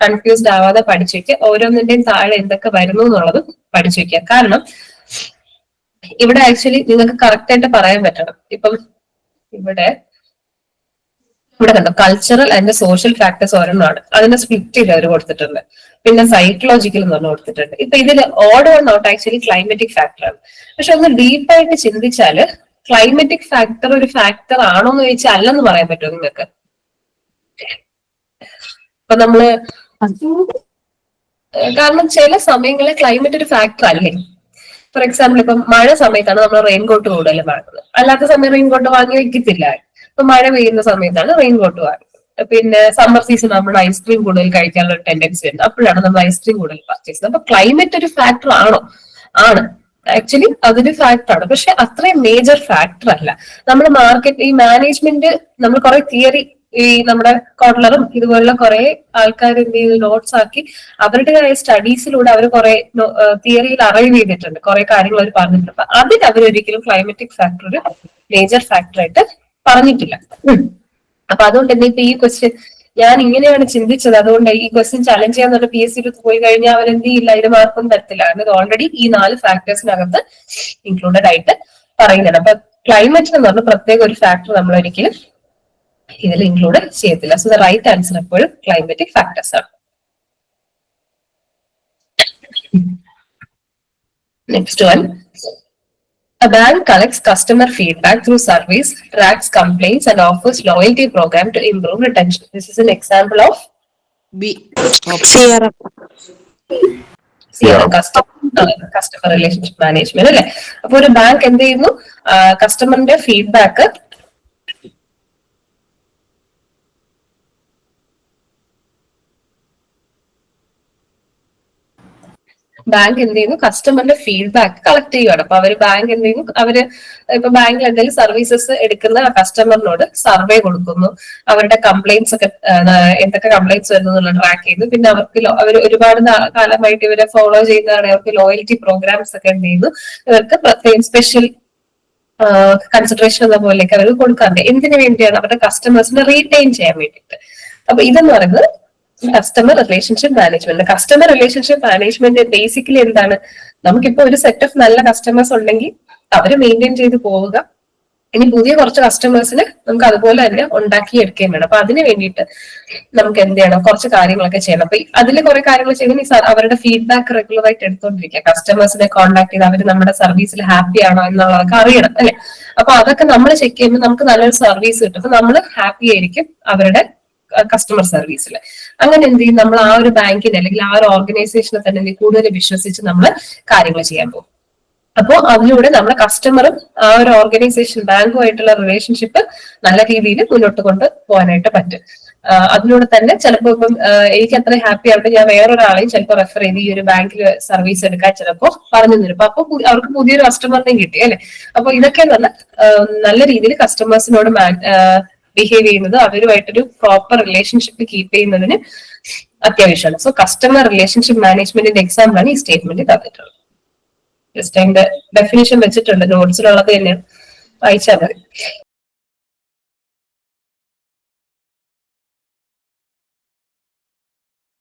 Speaker 1: കൺഫ്യൂസ്ഡ് ആവാതെ പഠിച്ചു വെക്കുക. ഓരോന്നിന്റെയും താഴെ എന്തൊക്കെ വരുന്നു എന്നുള്ളത് പഠിച്ചു വെക്കുക. കാരണം ഇവിടെ ആക്ച്വലി നിങ്ങൾക്ക് കറക്റ്റ് ആയിട്ട് പറയാൻ പറ്റണം. ഇപ്പം ഇവിടെ കണ്ടോ, കൾച്ചറൽ ആൻഡ് സോഷ്യൽ ഫാക്ടേഴ്സ് ഒരെണ്ണമാണ്, അതിന്റെ സ്പ്ലിറ്റ് ചെയ്ത് അവർ കൊടുത്തിട്ടുണ്ട്. പിന്നെ സൈക്കോളജിക്കൽ എന്ന് പറഞ്ഞു കൊടുത്തിട്ടുണ്ട്. ഇപ്പൊ ഇതിൽ order not actually climatic factor ആണ്. പക്ഷെ ഒന്ന് ഡീപ്പായിട്ട് ചിന്തിച്ചാല് ക്ലൈമറ്റിക് ഫാക്ടർ ഒരു ഫാക്ടർ ആണോ എന്ന് ചോദിച്ചാൽ അല്ലെന്ന് പറയാൻ പറ്റുമോ നിങ്ങൾക്ക്? ഇപ്പൊ നമ്മള് കാരണം ചില സമയങ്ങളിൽ ക്ലൈമറ്റ് ഒരു ഫാക്ടർ അല്ലേ. ഫോർ എക്സാമ്പിൾ ഇപ്പം മഴ സമയത്താണ് നമ്മൾ റെയിൻകോട്ട് കൂടുതൽ വാങ്ങുന്നത്, അല്ലാത്ത സമയം റെയിൻകോട്ട് വാങ്ങി വെക്കത്തില്ല. ഇപ്പൊ മഴ പെയ്യുന്ന സമയത്താണ് റെയിൻകോട്ട് വാങ്ങുന്നത്. പിന്നെ സമ്മർ സീസൺ നമ്മൾ ഐസ്ക്രീം കൂടുതൽ കഴിക്കാനുള്ള ടെൻഡൻസി ഉണ്ട്, അപ്പോഴാണ് നമ്മൾ ഐസ്ക്രീം കൂടുതൽ പർച്ചേസ് ചെയ്യുന്നത്. അപ്പൊ ക്ലൈമറ്റ് ഒരു ഫാക്ടർ ആണോ? ആണ്, ആക്ച്വലി അതൊരു ഫാക്ടർ ആണ്. പക്ഷെ അത്രയും മേജർ ഫാക്ടർ അല്ല. നമ്മൾ മാർക്കറ്റ് ഈ മാനേജ്മെന്റ് നമ്മൾ കുറെ തിയറി, ഈ നമ്മുടെ കോട്ട്ലറും ഇതുപോലുള്ള കുറെ ആൾക്കാർ എന്ത് ചെയ്ത് നോട്ട്സ് ആക്കി അവരുടേതായ സ്റ്റഡീസിലൂടെ അവർ കുറെ തിയറിയിൽ അറൈവ് ചെയ്തിട്ടുണ്ട്, കുറെ കാര്യങ്ങൾ അവർ പറഞ്ഞിട്ടുണ്ട്. അപ്പൊ അതിൽ അവരൊരിക്കലും ക്ലൈമറ്റിക് ഫാക്ടർ ഒരു മേജർ ഫാക്ടർ ആയിട്ട് പറഞ്ഞിട്ടില്ല. അപ്പൊ അതുകൊണ്ട് തന്നെ ഇപ്പൊ ഈ ക്വസ്റ്റ്യൻ ഞാൻ ഇങ്ങനെയാണ് ചിന്തിച്ചത്, അതുകൊണ്ട് ഈ ക്വസ്റ്റ്യൻ ചലഞ്ച് ചെയ്യാൻ പറഞ്ഞ PSC പോയി കഴിഞ്ഞാൽ അവരെന്ത് ചെയ്യില്ല, അതിന് മാർക്കൊന്നും തരത്തില്ല. കാരണം ഇത് ഓൾറെഡി ഈ 4 ഫാക്ടേഴ്സിനകത്ത് ഇൻക്ലൂഡഡ് ആയിട്ട് പറയുന്നുണ്ട്. അപ്പൊ ക്ലൈമറ്റ് എന്ന് പറഞ്ഞ പ്രത്യേക ഒരു ഫാക്ടർ നമ്മൾ ഒരിക്കലും ഇതിൽ ഇൻക്ലൂഡ് ചെയ്യത്തില്ല. സോ ദ റൈറ്റ് ആൻസർ എപ്പോഴും ക്ലൈമറ്റിക് ഫാക്ടേഴ്സ് ആണ്. Next one. A bank collects customer feedback through surveys, tracks complaints, and offers loyalty program to improve retention. This is an example of
Speaker 2: B.
Speaker 4: CRM.
Speaker 1: Customer relationship management അല്ലെ. അപ്പൊ ഒരു bank എന്ത് ചെയ്യുന്നു, കസ്റ്റമറിന്റെ feedback bank എന്ത് ചെയ്യുന്നു, കസ്റ്റമറിന്റെ feedback collect ചെയ്യുകയാണ്. അപ്പൊ അവര് ബാങ്ക് എന്ത് ചെയ്യുന്നു, അവര് ഇപ്പൊ ബാങ്കിൽ എന്തെങ്കിലും സർവീസസ് എടുക്കുന്ന കസ്റ്റമറിനോട് സർവേ കൊടുക്കുന്നു, അവരുടെ കംപ്ലൈന്റ്സ് ഒക്കെ എന്തൊക്കെ കംപ്ലൈന്റ്സ് വരുന്നു എന്നുള്ള ട്രാക്ക് ചെയ്യുന്നു. പിന്നെ അവർക്ക് അവർ ഒരുപാട് കാലമായിട്ട് ഇവരെ ഫോളോ ചെയ്യുന്നതാണ്, അവർക്ക് ലോയൽറ്റി പ്രോഗ്രാംസ് ഒക്കെ എന്ത് ചെയ്യുന്നു, ഇവർക്ക് പ്രത്യേകം സ്പെഷ്യൽ കൺസിഡറേഷൻ എന്ന പോലെയൊക്കെ അവർ കൊടുക്കാറുണ്ട്. എന്തിനു വേണ്ടിയാണ്? അവരുടെ കസ്റ്റമേഴ്സിനെ റീറ്റെയിൻ ചെയ്യാൻ വേണ്ടിയിട്ട്. അപ്പൊ ഇതെന്ന് പറയുന്നത് customer relationship management. Customer relationship management basically എന്താണ്? നമുക്കിപ്പോ ഒരു സെറ്റ് ഓഫ് നല്ല കസ്റ്റമേഴ്സ് ഉണ്ടെങ്കിൽ അവര് മെയിൻറ്റെയിൻ ചെയ്ത് പോവുക. ഇനി പുതിയ കുറച്ച് കസ്റ്റമേഴ്സിന് നമുക്ക് അതുപോലെ തന്നെ ഉണ്ടാക്കിയെടുക്കുകയും വേണം. അപ്പൊ അതിന് വേണ്ടിയിട്ട് നമുക്ക് എന്ത് ചെയ്യണം? കുറച്ച് കാര്യങ്ങളൊക്കെ ചെയ്യണം. അപ്പൊ അതിൽ കുറെ കാര്യങ്ങൾ ചെയ്യുന്നത് അവരുടെ ഫീഡ്ബാക്ക് റെഗുലർ ആയിട്ട് എടുത്തോണ്ടിരിക്കുക. കസ്റ്റമേഴ്സിനെ കോൺടാക്ട് ചെയ്ത് അവർ നമ്മുടെ സർവീസിൽ ഹാപ്പി ആണോ എന്നുള്ളതൊക്കെ അറിയണം അല്ലെ. അപ്പൊ അതൊക്കെ നമ്മൾ ചെക്ക് ചെയ്യുമ്പോൾ നമുക്ക് നല്ലൊരു സർവീസ് കിട്ടും. അപ്പൊ നമ്മൾ ഹാപ്പി ആയിരിക്കും അവരുടെ കസ്റ്റമർ സർവീസിൽ. അങ്ങനെ എന്ത് ചെയ്യും? നമ്മൾ ആ ഒരു ബാങ്കിനെ അല്ലെങ്കിൽ ആ ഒരു ഓർഗനൈസേഷനെ തന്നെ കൂടുതൽ വിശ്വസിച്ച് നമ്മൾ കാര്യങ്ങൾ ചെയ്യാൻ പോകും. അപ്പോൾ അതിലൂടെ നമ്മുടെ കസ്റ്റമറും ആ ഒരു ഓർഗനൈസേഷൻ ബാങ്കുമായിട്ടുള്ള റിലേഷൻഷിപ്പ് നല്ല രീതിയിൽ മുന്നോട്ട് കൊണ്ട് പോകാനായിട്ട് പറ്റും. അതിലൂടെ തന്നെ ചിലപ്പോൾ ഇപ്പം എനിക്ക് അത്ര ഹാപ്പി ആയിട്ട് ഞാൻ വേറൊരാളെയും ചിലപ്പോൾ റെഫർ ചെയ്ത് ഈ ഒരു ബാങ്കിൽ സർവീസ് എടുക്കാൻ ചിലപ്പോൾ പറഞ്ഞു തരും. അപ്പൊ അവർക്ക് പുതിയൊരു കസ്റ്റമറിനെയും കിട്ടി അല്ലെ. അപ്പൊ ഇതൊക്കെ നല്ല രീതിയിൽ കസ്റ്റമേഴ്സിനോട് ബിഹേവ് ചെയ്യുന്നത്, അവരുമായിട്ടൊരു പ്രോപ്പർ റിലേഷൻഷിപ്പ് കീപ്പ് ചെയ്യുന്നതിന് അത്യാവശ്യമാണ്. സോ കസ്റ്റമർ റിലേഷൻഷിപ്പ് മാനേജ്മെന്റിന്റെ എക്സാമ്പിളാണ് ഈ സ്റ്റേറ്റ്മെന്റ് തന്നിട്ടുള്ളത്. ജസ്റ്റ് അതിന്റെ ഡെഫിനിഷൻ വെച്ചിട്ടുണ്ട്, നോട്ട്സിലുള്ളത് തന്നെയാണ്, വായിച്ചാൽ മതി.